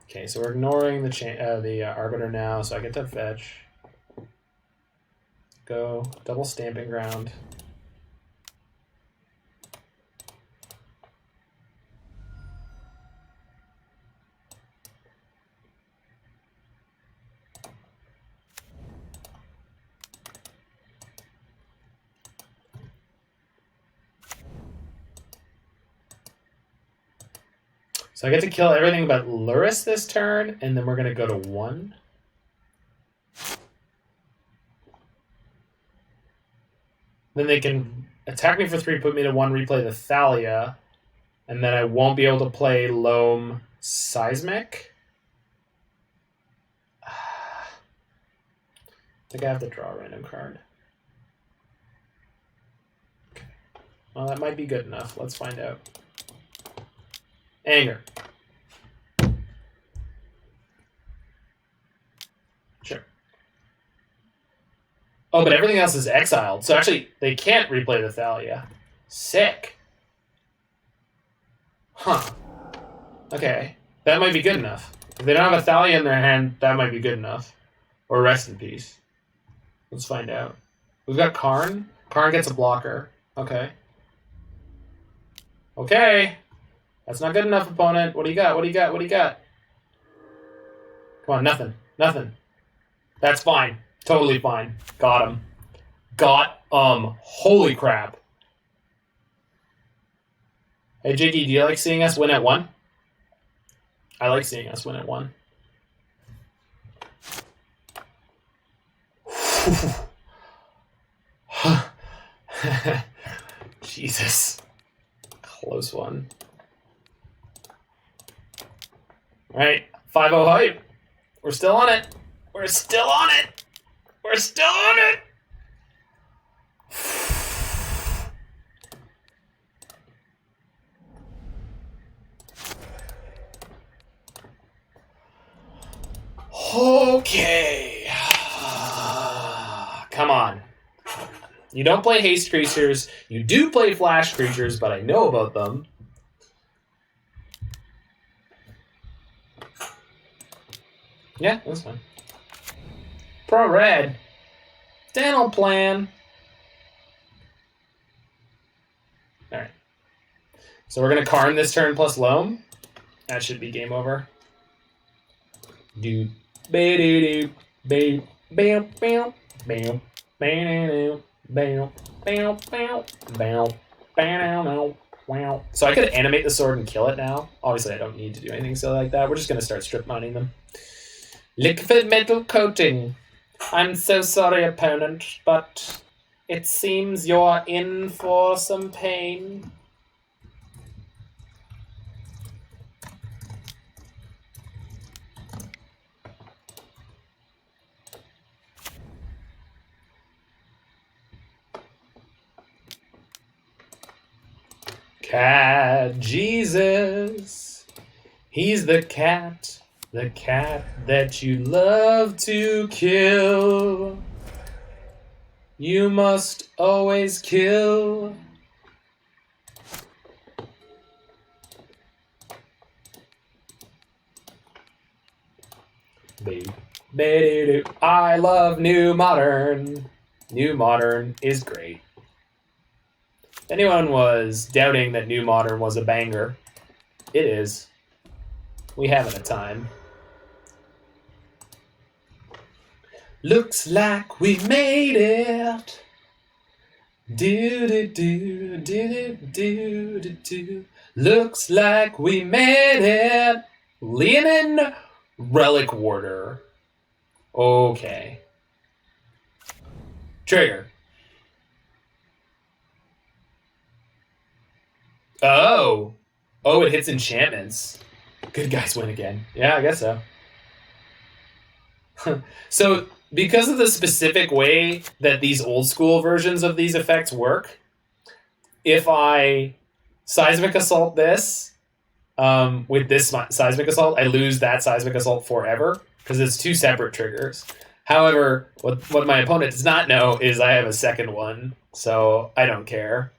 Okay, so we're ignoring the Arbiter now, so I get to fetch. Go double Stomping Ground. So I get to kill everything but Luris this turn, and then we're going to go to 1. Then they can attack me for 3, put me to 1, replay the Thalia, and then I won't be able to play Loam Seismic. I think I have to draw a random card. Okay. Well, that might be good enough. Let's find out. Anger. Sure. Oh, but everything else is exiled. So actually, they can't replay the Thalia. Sick. Huh. Okay. That might be good enough. If they don't have a Thalia in their hand, that might be good enough. Or rest in peace. Let's find out. We've got Karn. Karn gets a blocker. Okay. Okay. That's not good enough, opponent. What do you got? What do you got? What do you got? Come on, nothing. Nothing. That's fine. Totally fine. Got him. Got holy crap. Hey, Jiggy, do you like seeing us win at 1? I like seeing us win at 1. Jesus. Close one. All right, 5-0 hype. We're still on it. We're still on it. We're still on it. Okay. Come on. You don't play haste creatures. You do play flash creatures, but I know about them. Yeah, that's fine. Pro red. Dental plan. Alright. So we're going to Karn this turn plus Loam. That should be game over. Do ba do do bam bam bam bam bam bam bam bam bam. Wow. So I could animate the sword and kill it now. Obviously, I don't need to do anything silly like that. We're just going to start strip mining them. Liquid metal coating. I'm so sorry, opponent, but it seems you're in for some pain. Cat Jesus. He's the cat that you love to kill. You must always kill. I love New Modern. New Modern is great. If anyone was doubting that New Modern was a banger, it is. We having a time. Looks like we made it. Do do do do do do do. Looks like we made it. Leonin Relic Warder. Okay. Trigger. Oh. Oh, it hits enchantments. Good guys win again. Yeah, I guess so. So, because of the specific way that these old school versions of these effects work, if I Seismic Assault this, with this Seismic Assault, I lose that Seismic Assault forever, because it's two separate triggers. However, what my opponent does not know is I have a second one, so I don't care.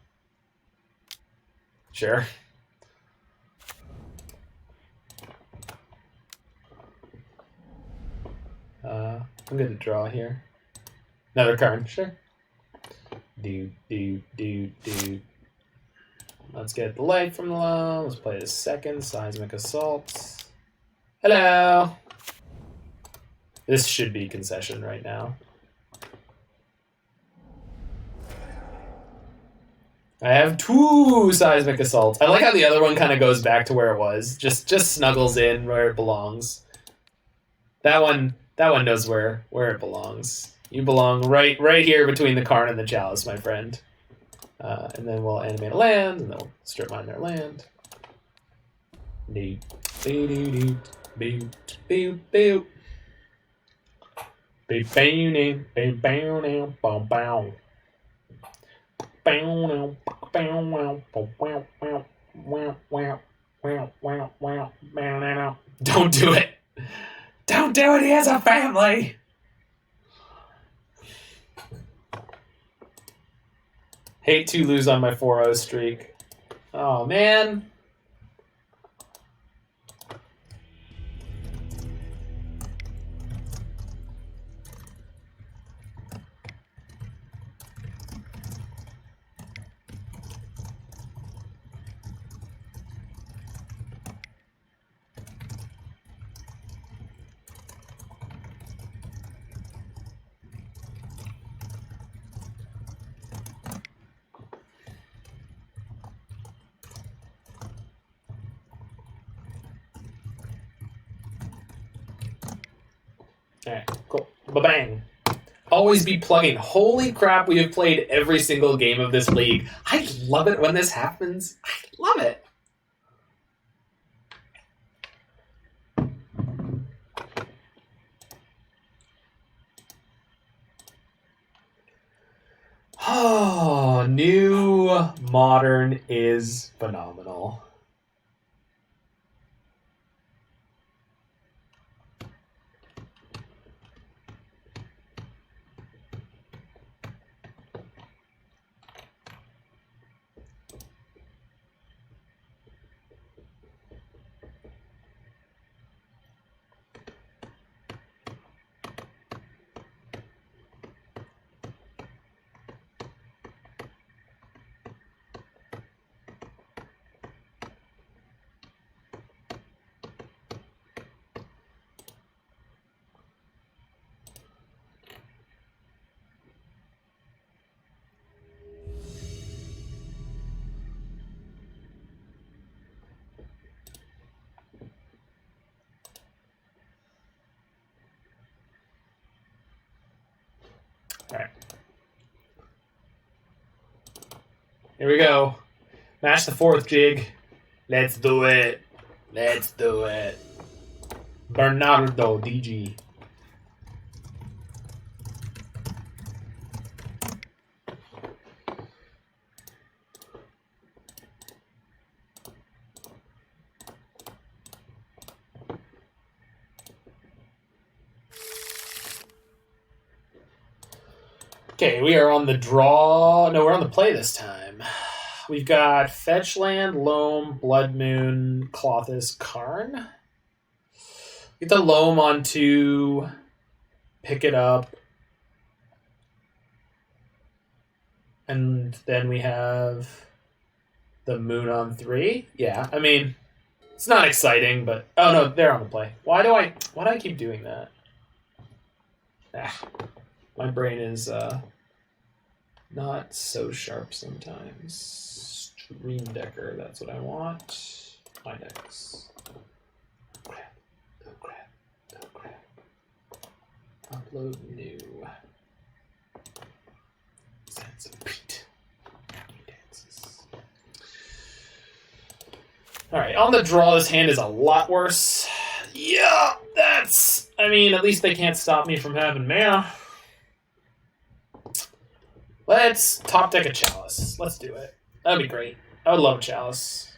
Sure. I'm going to draw here. Another Karn, sure. Do. Let's get the light from the Loam. Let's play the second Seismic Assault. Hello! This should be concession right now. I have two Seismic Assaults. I like how the other one kind of goes back to where it was. Just snuggles in where it belongs. That one knows where it belongs. You belong right here between the Karn and the Chalice, my friend. And then we'll animate a land, and then we'll strip mine their land. Don't do it! Don't do it! He has a family! Hate to lose on my 4-0 streak. Oh, man. Alright, cool. Ba-bang. Always be plugging. Holy crap, we have played every single game of this league. I love it when this happens. I love it. Oh, new Modern is phenomenal. Alright. Here we go. Match the fourth jig. Let's do it. Let's do it. Bernardo DG. Okay, we are on the draw. No, we're on the play this time. We've got Fetchland, Loam, Blood Moon, Klothys, Karn. Get the Loam on 2. Pick it up. And then we have the Moon on 3. Yeah, I mean, it's not exciting, but... Oh, no, they're on the play. Why do I keep doing that? Ah. My brain is Not so sharp sometimes. Stream Decker, that's what I want. My decks. Crap. Oh crap. Oh crap. Upload new. Sands of Pete. Dances. Alright, on the draw, this hand is a lot worse. Yeah, that's... I mean, at least they can't stop me from having mana. Let's top deck a Chalice. Let's do it. That'd be great. I would love a Chalice.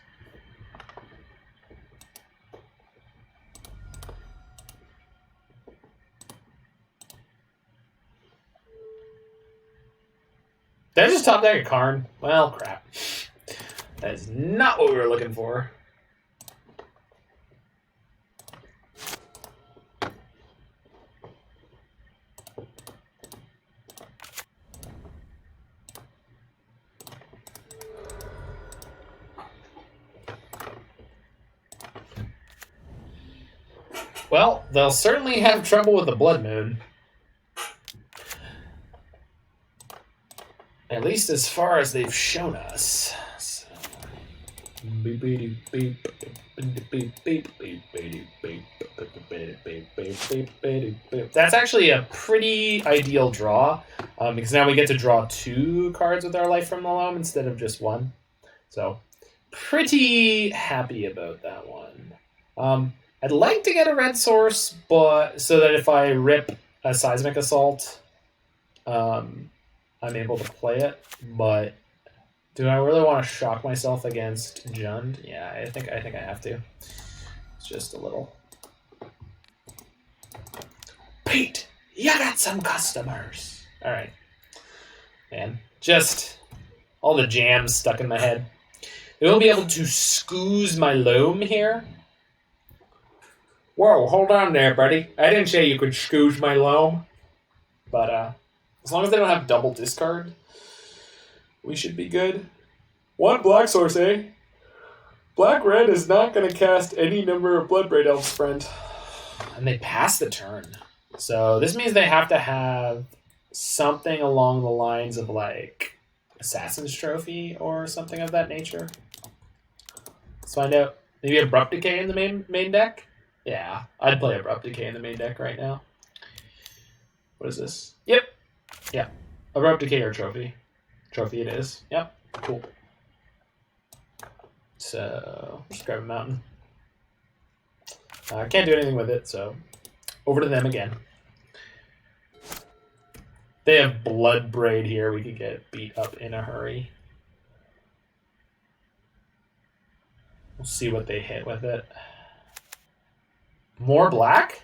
Did I just top deck a Karn? Well, crap. That is not what we were looking for. Well, they'll certainly have trouble with the Blood Moon. At least as far as they've shown us. So. That's actually a pretty ideal draw, because now we get to draw 2 cards with our Life from the Loam instead of just 1. So, pretty happy about that one. I'd like to get a red source, but so that if I rip a Seismic Assault, I'm able to play it. But do I really want to shock myself against Jund? Yeah, I think I have to. It's just a little. Pete, you got some customers. All right, man. Just all the jams stuck in my head. They won't be able to scoose my Loam here. Whoa, hold on there, buddy. I didn't say you could scoose my Loam. But as long as they don't have double discard, we should be good. 1 black source, eh? Black-red is not going to cast any number of Bloodbraid Elves, friend. And they pass the turn. So this means they have to have something along the lines of, like, Assassin's Trophy or something of that nature. Let's find out. Maybe Abrupt Decay in the main deck? Yeah, I'd play Abrupt Decay in the main deck right now. What is this? Yep. Yeah. Abrupt Decay or Trophy. Trophy it is. Yep. Cool. So, just grab a mountain. I can't do anything with it, so over to them again. They have Bloodbraid here. We could get beat up in a hurry. We'll see what they hit with it. More black?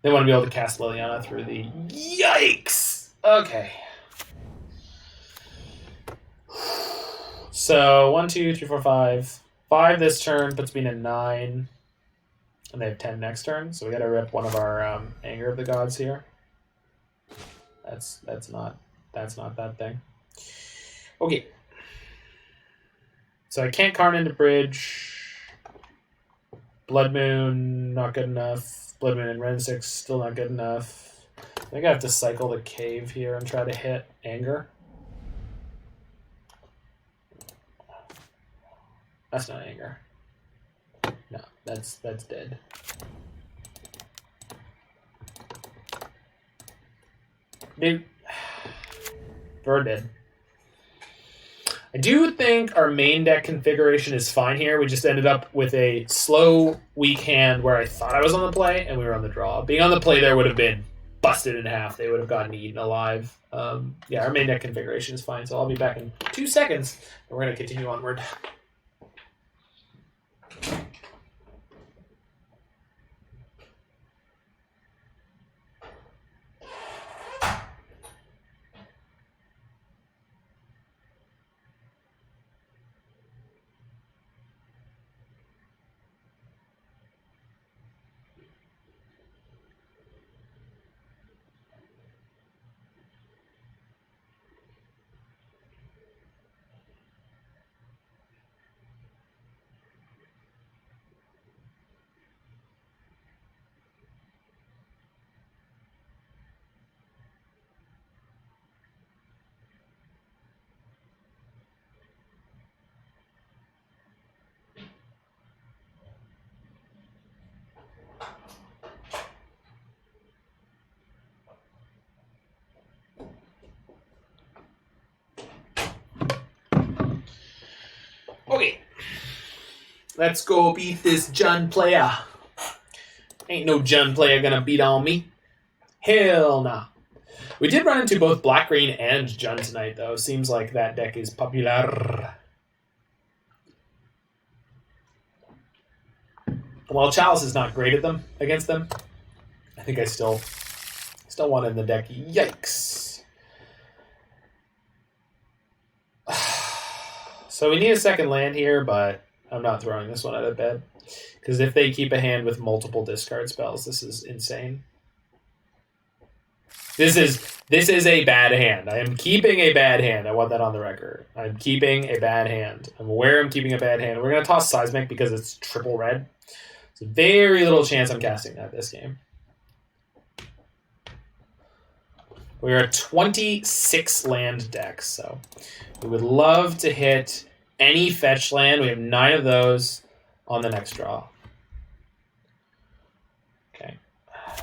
They want to be able to cast Liliana through the... Yikes! Okay. So, 1, 2, 3, 4, 5. 5 this turn puts me in a 9. And they have 10 next turn, so we gotta rip one of our Anger of the Gods here. That's not that thing. Okay. So I can't Karn into bridge. Blood Moon, not good enough. Blood Moon and Wrenn and Six, still not good enough. I think I have to cycle the cave here and try to hit Anger. That's not Anger. No, that's dead. Dude, Bird dead. I do think our main deck configuration is fine here. We just ended up with a slow, weak hand where I thought I was on the play, and we were on the draw. Being on the play there would have been busted in half. They would have gotten eaten alive. Yeah, our main deck configuration is fine, so I'll be back in 2 seconds, and we're going to continue onward. Let's go beat this Jund player. Ain't no Jund player gonna beat on me. Hell nah. We did run into both Black Green and Jund tonight, though. Seems like that deck is popular. While Chalice is not great at them against them, I think I still want it in the deck. Yikes. So we need a second land here, but I'm not throwing this one out of bed. Because if they keep a hand with multiple discard spells, this is insane. This is a bad hand. I am keeping a bad hand. I want that on the record. I'm keeping a bad hand. I'm aware I'm keeping a bad hand. We're going to toss Seismic because it's triple red. There's very little chance I'm casting that this game. We are a 26 land deck, so we would love to hit any fetch land. We have 9 of those on the next draw. Okay.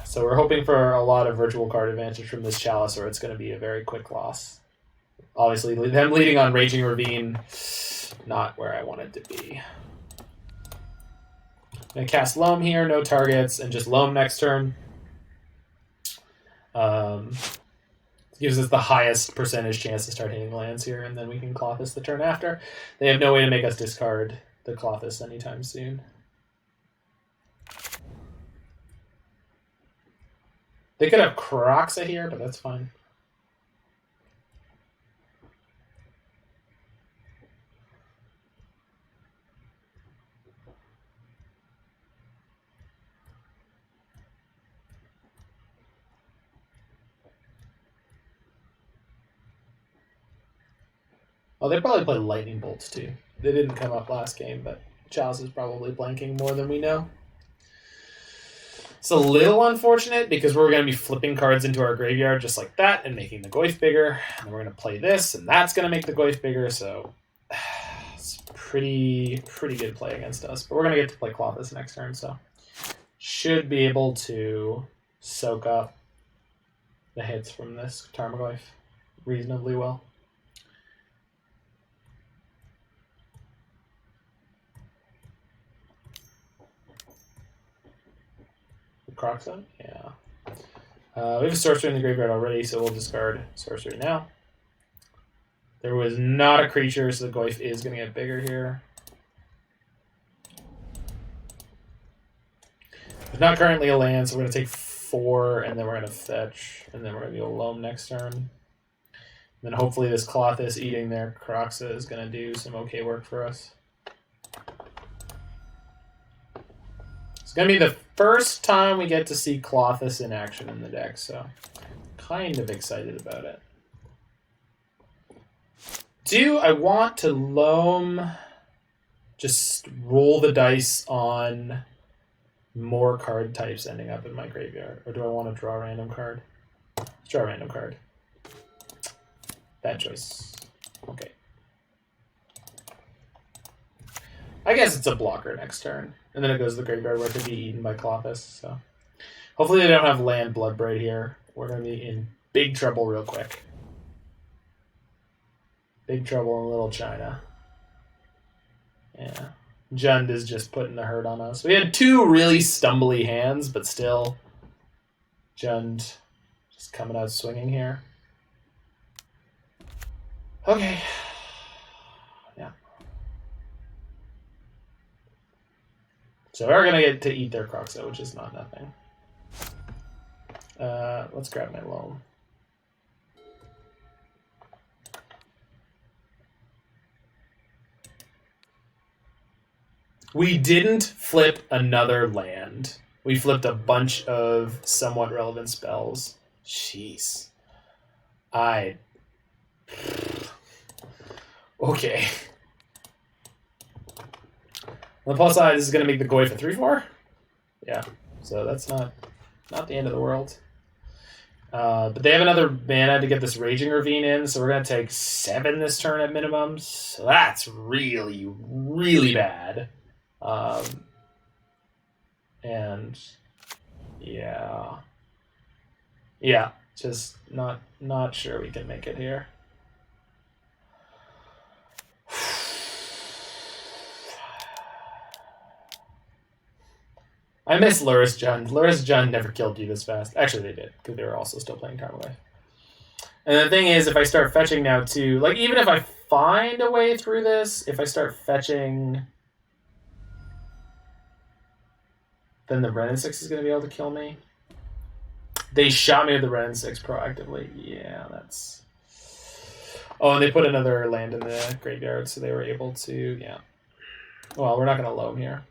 So we're hoping for a lot of virtual card advantage from this Chalice, or it's going to be a very quick loss. Obviously, them leading on Raging Ravine, not where I want it to be. I'm going to cast Loam here, no targets, and just Loam next turn. Gives us the highest percentage chance to start hitting lands here, and then we can Klothys the turn after. They have no way to make us discard the Klothys anytime soon. They could have Kroxa here, but that's fine. Oh, they probably play Lightning Bolts too. They didn't come up last game, but Chalice is probably blanking more than we know. It's a little unfortunate because we're going to be flipping cards into our graveyard just like that and making the Goyf bigger. And then we're going to play this, and that's going to make the Goyf bigger. So it's pretty good play against us. But we're going to get to play Klothys next turn, so should be able to soak up the hits from this Tarmogoyf reasonably well. Kroxa? Yeah. We have a sorcery in the graveyard already, so we'll discard sorcery now. There was not a creature, so the Goyf is going to get bigger here. There's not currently a land, so we're going to take 4, and then we're going to fetch, and then we're going to go Loam next turn. And then hopefully this Klothys eating their Kroxa is going to do some okay work for us. It's going to be the first time we get to see Klothys in action in the deck, so kind of excited about it. Do I want to Loam, just roll the dice on more card types ending up in my graveyard, or do I want to draw a random card? Let's draw a random card. Bad choice. Okay. I guess it's a blocker next turn. And then it goes to the graveyard where it could be eaten by Klothys. So hopefully they don't have land Bloodbraid here. We're going to be in big trouble real quick. Big trouble in Little China. Yeah. Jund is just putting the hurt on us. We had 2 really stumbly hands, but still Jund just coming out swinging here. Okay. Yeah. So we're going to get to eat their Kroxa, which is not nothing. Let's grab my Loam. We didn't flip another land. We flipped a bunch of somewhat relevant spells. Jeez. Okay. On the plus side, this is going to make the Goyf a 3/4. Yeah, so that's not the end of the world. But they have another mana to get this Raging Ravine in, so we're going to take 7 this turn at minimum. So that's really, really bad. And yeah, just not sure we can make it here. I miss Luris Jund. Luris Jund never killed you this fast. Actually, they did, because they were also still playing Tarmogoyf. And the thing is, if I start fetching now too, like even if I find a way through this, if I start fetching, then the Wrenn and Six is going to be able to kill me. They shot me with the Wrenn and Six proactively. Yeah, that's... Oh, and they put another land in the graveyard, so they were able to, yeah. Well, we're not going to Loam here.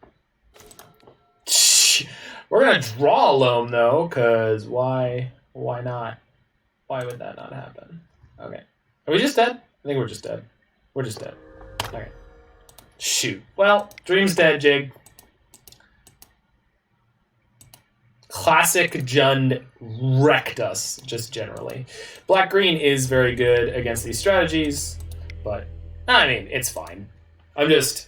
We're going to draw a Loam, though, because why not? Why would that not happen? Okay. Are we just dead? I think we're just dead. We're just dead. Okay. Shoot. Well, Dream's dead, Jig. Classic Jund wrecked us, just generally. Black-green is very good against these strategies, but, I mean, it's fine. I'm just...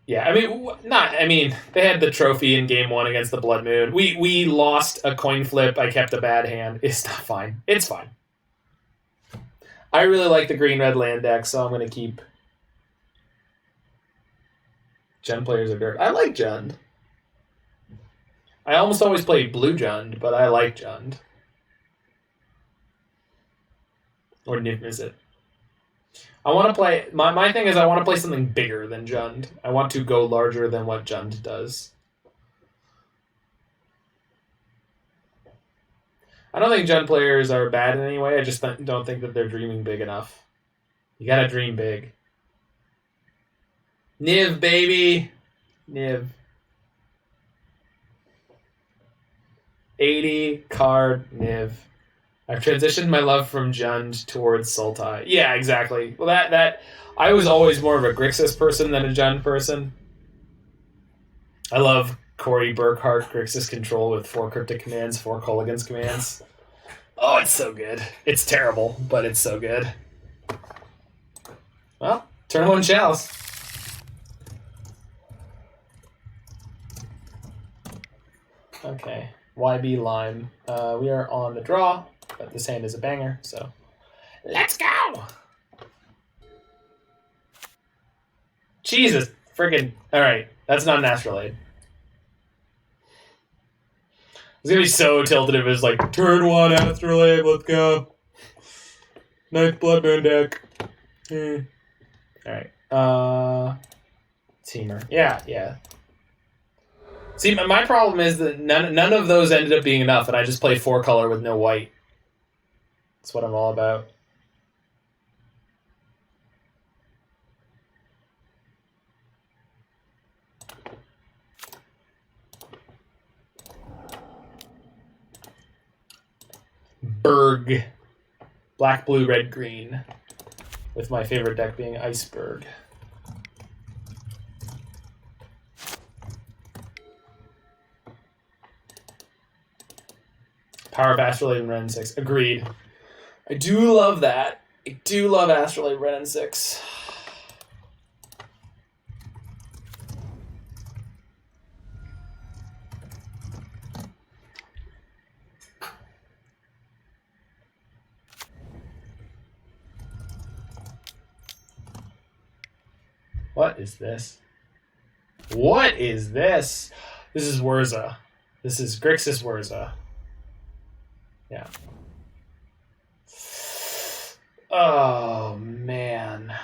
Yeah, I mean, they had the trophy in game 1 against the Blood Moon. We lost a coin flip. I kept a bad hand. It's not fine. It's fine. I really like the green-red land deck, so I'm going to keep... Jund players are dirt. I like Jund. I almost always play blue Jund, but I like Jund. Or Niv Mizzet. I want to play... My thing is I want to play something bigger than Jund. I want to go larger than what Jund does. I don't think Jund players are bad in any way. I just don't think that they're dreaming big enough. You gotta dream big. Niv, baby! Niv. 80 card Niv. I've transitioned my love from Jund towards Sultai. Yeah, exactly. Well, that I was always more of a Grixis person than a Jund person. I love Corey Burkhart Grixis control with 4 cryptic commands, 4 Kolaghan's commands. Oh, it's so good. It's terrible, but it's so good. Well, turn 1 Chalice. Okay. YB Lime. We are on the draw, but this hand is a banger, so let's go! Jesus, friggin'. Alright, that's not an Astrolabe. It's gonna be so tilted if it's like, turn 1 Astrolabe, let's go. 9th Blood Moon deck. Alright. Teamer. Yeah. See, my problem is that none of those ended up being enough, and I just play 4 color with no white. That's what I'm all about. Berg. Black, blue, red, green. With my favorite deck being Iceberg. Power of Astrolabe and Wrenn and Six. Agreed. I do love that. I do love Astrolabe, Wrenn and Six. What is this? What is this? This is Wurza. This is Grixis Wurza. Yeah. Oh, man.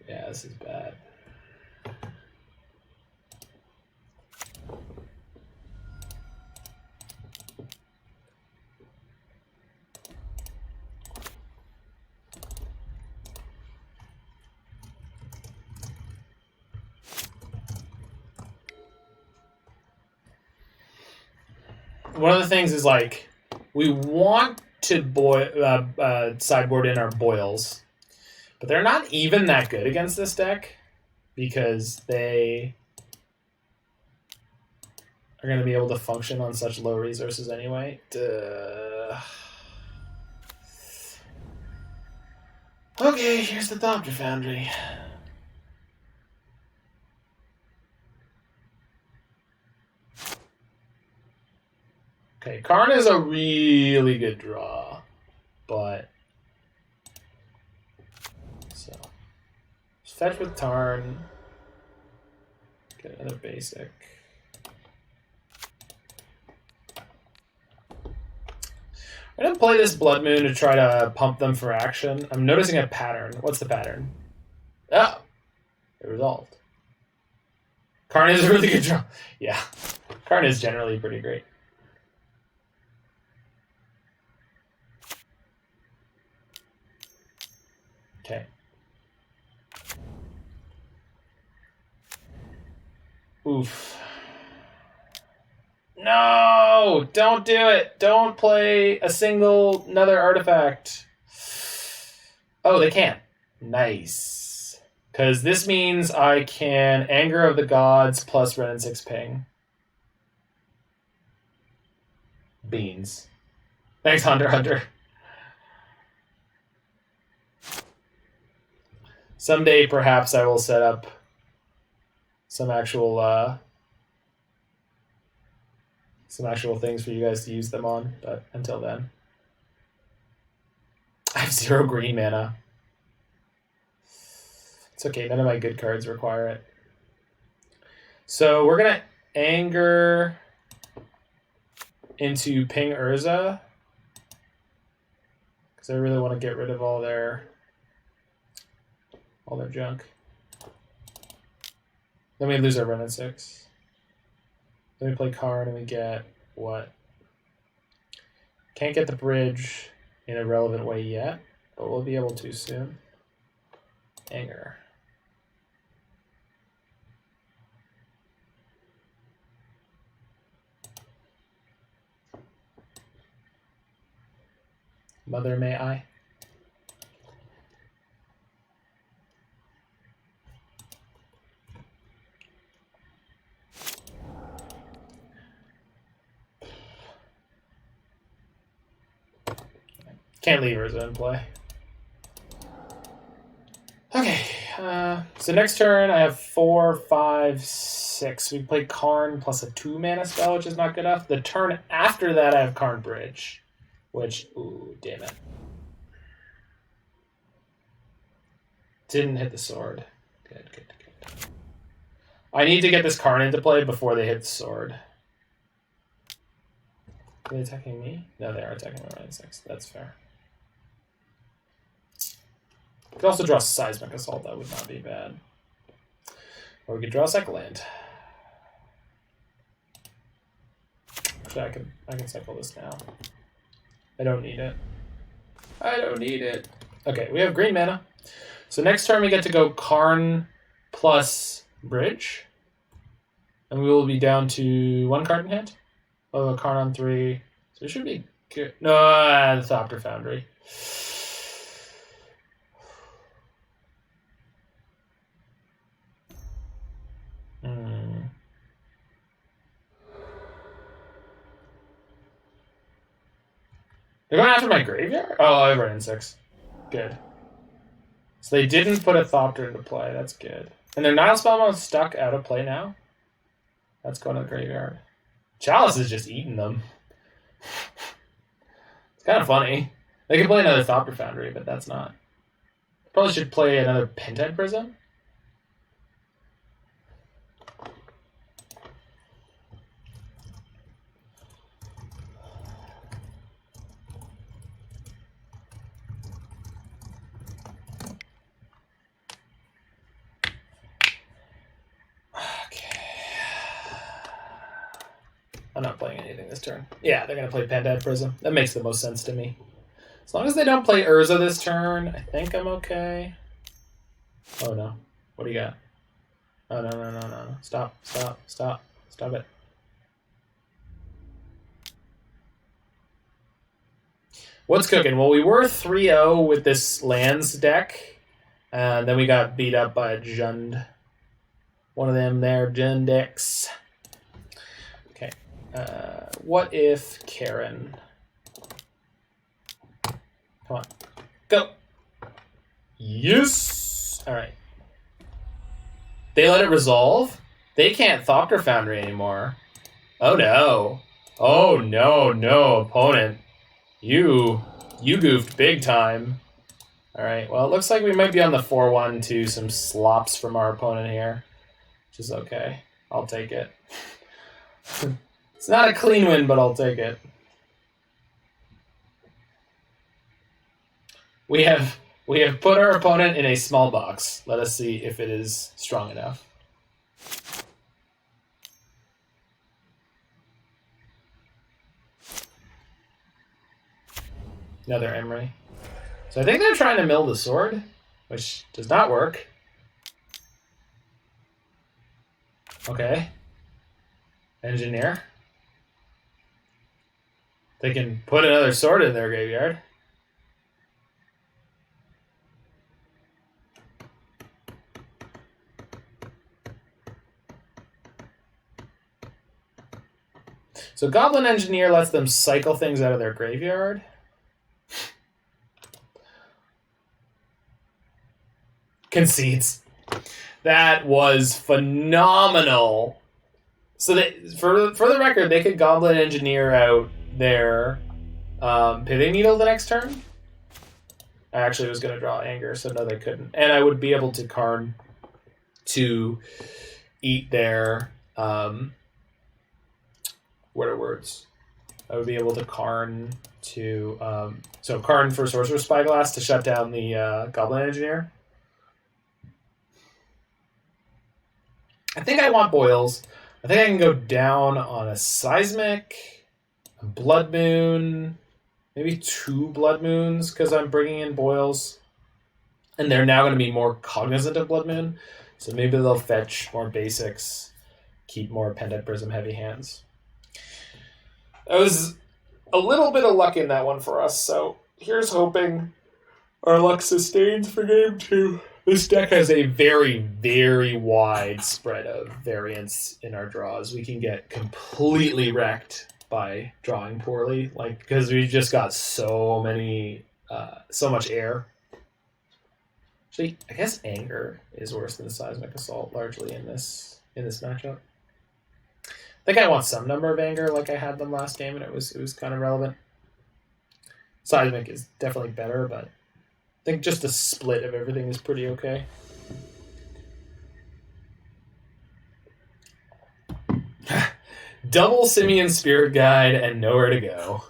Yeah, this is bad. One of the things is, like, we want to sideboard in our boils, but they're not even that good against this deck because they are going to be able to function on such low resources anyway. Duh. Okay, here's the Thopter Foundry. Okay, Karn is a really good draw, but fetch with Tarn. Get another basic. I'm gonna play this Blood Moon to try to pump them for action. I'm noticing a pattern. What's the pattern? Oh! It resolved. Karn is a really good draw. Yeah. Karn is generally pretty great. Okay. Oof. No! Don't do it! Don't play another artifact. Oh, they can't. Nice. Because this means I can Anger of the Gods plus Wrenn and Six ping. Beans. Thanks, Hunter. Someday, perhaps, I will set up some actual things for you guys to use them on, but until then. I have 0 green mana. It's okay, none of my good cards require it. So we're going to Anger into Ping Urza, because I really want to get rid of all their junk. Then we lose our Wrenn and Six. Then we play Karn and we get what? Can't get the bridge in a relevant way yet, but we'll be able to soon. Anger. Mother, may I? Can't leave Urza in play. Okay, so next turn I have 4, 5, 6. We play Karn plus a 2 mana spell, which is not good enough. The turn after that I have Karn Bridge, which, ooh, damn it. Didn't hit the sword. Good. I need to get this Karn into play before they hit the sword. Are they attacking me? No, they are attacking my Wrenn and Six. That's fair. We could also draw Seismic Assault. That would not be bad. Or we could draw a Cycle Land. Actually, I can cycle this now. I don't need it. Okay, we have green mana. So next turn we get to go Karn plus Bridge. And we will be down to 1 card in hand. Oh, Karn on 3. So it should be good. No, the Thopter Foundry. They're going after my graveyard? Oh, I have Wrenn and Six. Good. So they didn't put a Thopter into play. That's good. And their Nile Spellbound stuck out of play now. That's going to the graveyard. Chalice is just eating them. It's kind of funny. They can play another Thopter Foundry, but that's not. Probably should play another Pentad Prism. I'm not playing anything this turn. Yeah, they're going to play Pentad Prism. That makes the most sense to me. As long as they don't play Urza this turn, I think I'm okay. Oh, no. What do you got? Oh, no. Stop it. What's cooking? Well, we were 3-0 with this lands deck. And then we got beat up by a Jund. One of them there, Jund decks. Okay. What if Karen? Come on. Go. Yes. All right. They let it resolve? They can't Thopter Foundry anymore. Oh, no. Oh, no, opponent. You goofed big time. All right. Well, it looks like we might be on the 4-1 to some slops from our opponent here, which is okay. I'll take it. It's not a clean win, but I'll take it. We have put our opponent in a small box. Let us see if it is strong enough. Another Emery. So I think they're trying to mill the sword, which does not work. Okay. Engineer. They can put another sword in their graveyard. So Goblin Engineer lets them cycle things out of their graveyard. Concedes. That was phenomenal. So for the record, they could Goblin Engineer out their Pithing Needle the next turn. I actually was going to draw Anger, so no, they couldn't. And I would be able to Karn to eat their... what are words? I would be able to Karn to... so Karn for Sorcerer's Spyglass to shut down the Goblin Engineer. I think I want Boils. I think I can go down on a Seismic, a Blood Moon, maybe 2 Blood Moons because I'm bringing in Boils. And they're now going to be more cognizant of Blood Moon. So maybe they'll fetch more basics, keep more Pendant Prism heavy hands. That was a little bit of luck in that one for us, so here's hoping our luck sustains for game 2. This deck has a very, very wide spread of variance in our draws. We can get completely wrecked by drawing poorly, like because we just got so much air. Actually, I guess Anger is worse than Seismic Assault largely in this matchup. I think I want some number of Anger like I had them last game, and it was kind of relevant. Seismic is definitely better, but I think just a split of everything is pretty okay. Double Simian Spirit Guide and nowhere to go.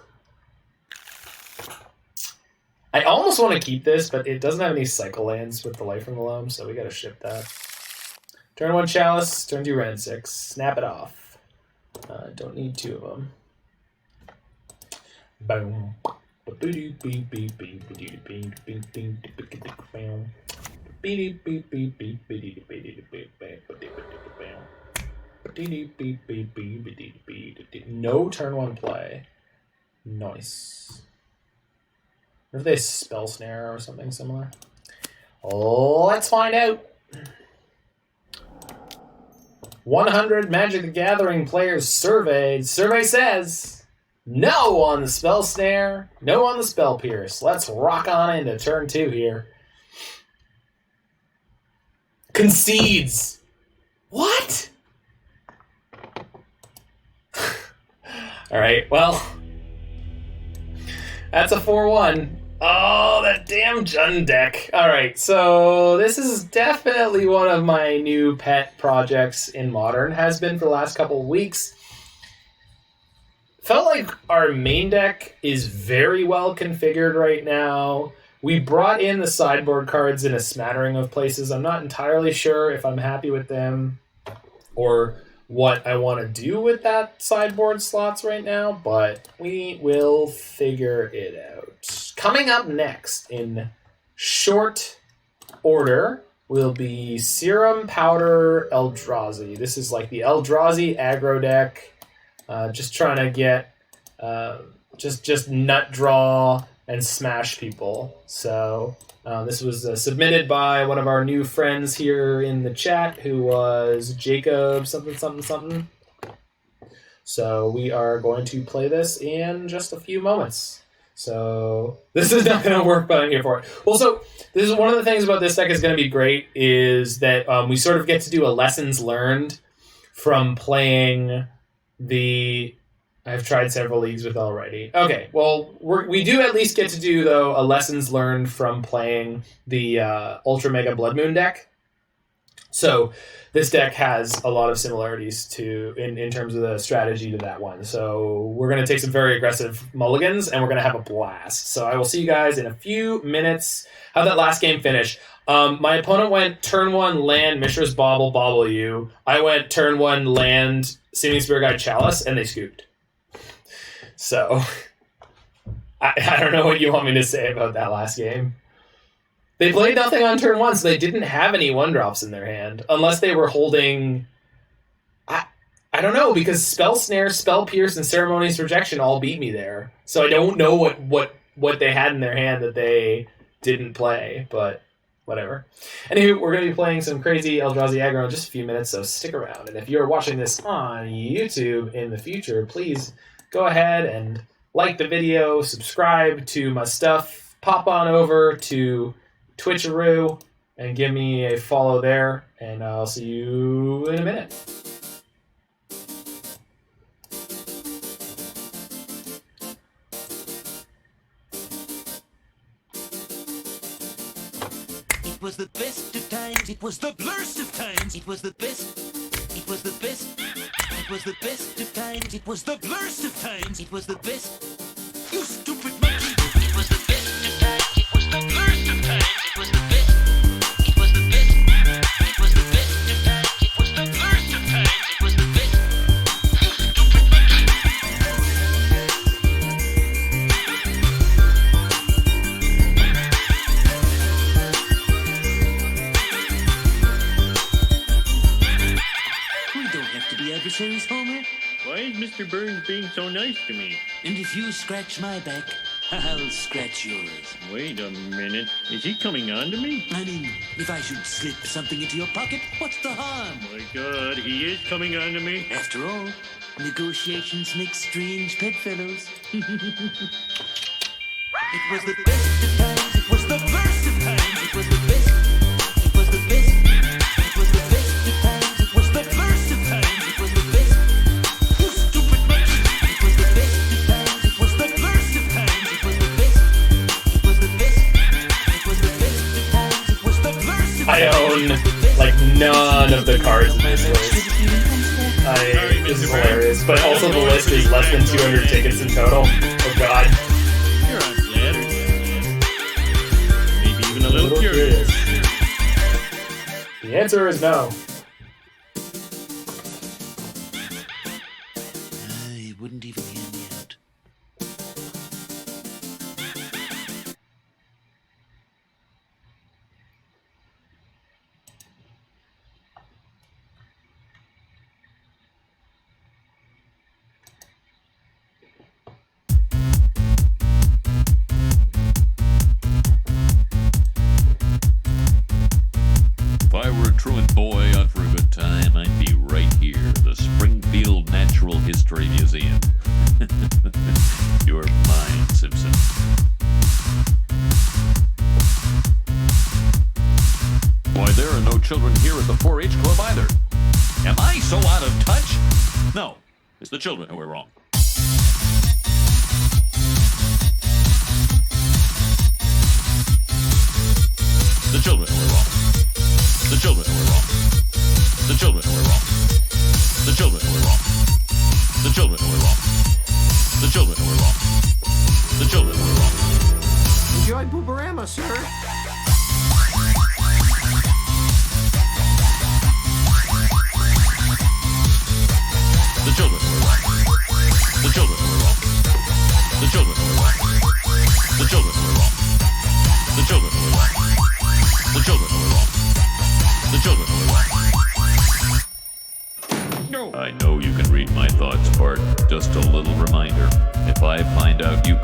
I almost want to keep this, but it doesn't have any cycle lands with the Life from the Loam, so we gotta ship that. Turn 1 Chalice, turn 2 Wrenn and Six. Snap it off. Don't need 2 of them. Boom. No turn 1 play. Nice. What if they Spell Snare or something similar? Let's find out. 100 Magic the Gathering players surveyed. Survey says no on the Spell Snare, no on the Spell Pierce. Let's rock on into turn 2 here. Concedes. What? All right, well, that's a 4-1. Oh, that damn Jund deck. All right, so this is definitely one of my new pet projects in Modern. Has been for the last couple of weeks. Felt like our main deck is very well configured right now. We brought in the sideboard cards in a smattering of places. I'm not entirely sure if I'm happy with them or what I want to do with that sideboard slots right now, but we will figure it out. Coming up next in short order will be Serum, Powder, Eldrazi. This is like the Eldrazi aggro deck. Just trying to get just nut draw and smash people. So this was submitted by one of our new friends here in the chat, who was Jacob something. So we are going to play this in just a few moments. So this is not going to work, but I'm here for it. Well, so this is one of the things about this deck is going to be great is that we sort of get to do a lessons learned from playing the I've tried several leagues with already. Okay, well, we do at least get to do, though, a lessons learned from playing the Ultra Mega Blood Moon deck. So this deck has a lot of similarities in terms of the strategy to that one. So we're going to take some very aggressive mulligans, and we're going to have a blast. So I will see you guys in a few minutes. How'd that last game finish? My opponent went turn 1 land Mishra's Bauble you. I went turn 1 land Simian Spirit Guide Chalice, and they scooped. So, I don't know what you want me to say about that last game. They played nothing on turn 1, so they didn't have any 1-drops in their hand. Unless they were holding... I don't know, because Spell Snare, Spell Pierce, and Ceremonious Rejection all beat me there. So I don't know what they had in their hand that they didn't play, but whatever. Anywho, we're going to be playing some crazy Eldrazi aggro in just a few minutes, so stick around. And if you're watching this on YouTube in the future, please... go ahead and like the video, subscribe to my stuff, pop on over to Twitcheroo and give me a follow there, and I'll see you in a minute. It was the best of times, it was the blurst of times, it was the best, it was the best. It was the best of times, it was the blurst of times, it was the best. You stupid monkey! It was the best of times, it was the blurst of times, it was the best. It was the best. It was the best of times, it was the blurst of times, it was the best. You stupid monkey! We don't have to be adversaries, Homer. Why is Mr. Burns being so nice to me? And if you scratch my back, I'll scratch yours. Wait a minute. Is he coming on to me? I mean, if I should slip something into your pocket, what's the harm? My God, he is coming on to me. After all, negotiations make strange bedfellows. It was the best of times, it was the worst of times, it was the best, it was the best, it was the best of times, it was the worst of times, it was the best. You stupid monkey! It was the best of times, it was the worst of times, it was the best, it was the best, it was the best of times, it was the worst of times. I own like none of the cards in this list. This is hilarious, but also the list is less than 200 tickets in total. Oh god. You're unflattered. Maybe even a little curious. The answer is no. It wouldn't even hear me out. If I were a truant boy out for a good time, I'd be right here, the Springfield Natural History Museum. You're mine, Simpson. Why, there are no children here at the 4-H Club either. Am I so out of touch? No, it's the children who are wrong. The children who are wrong. The children who are wrong. The children who are wrong. The children who are wrong. The children who are wrong. The children who are wrong. The children who are wrong. Enjoy Booberama, sir. The children who are wrong. The children who are wrong. The children who are wrong. The children who are wrong. The children who are wrong. The children who are wrong. The children who are wrong. No. I know you can read my thoughts, Bart. Just a little reminder. If I find out you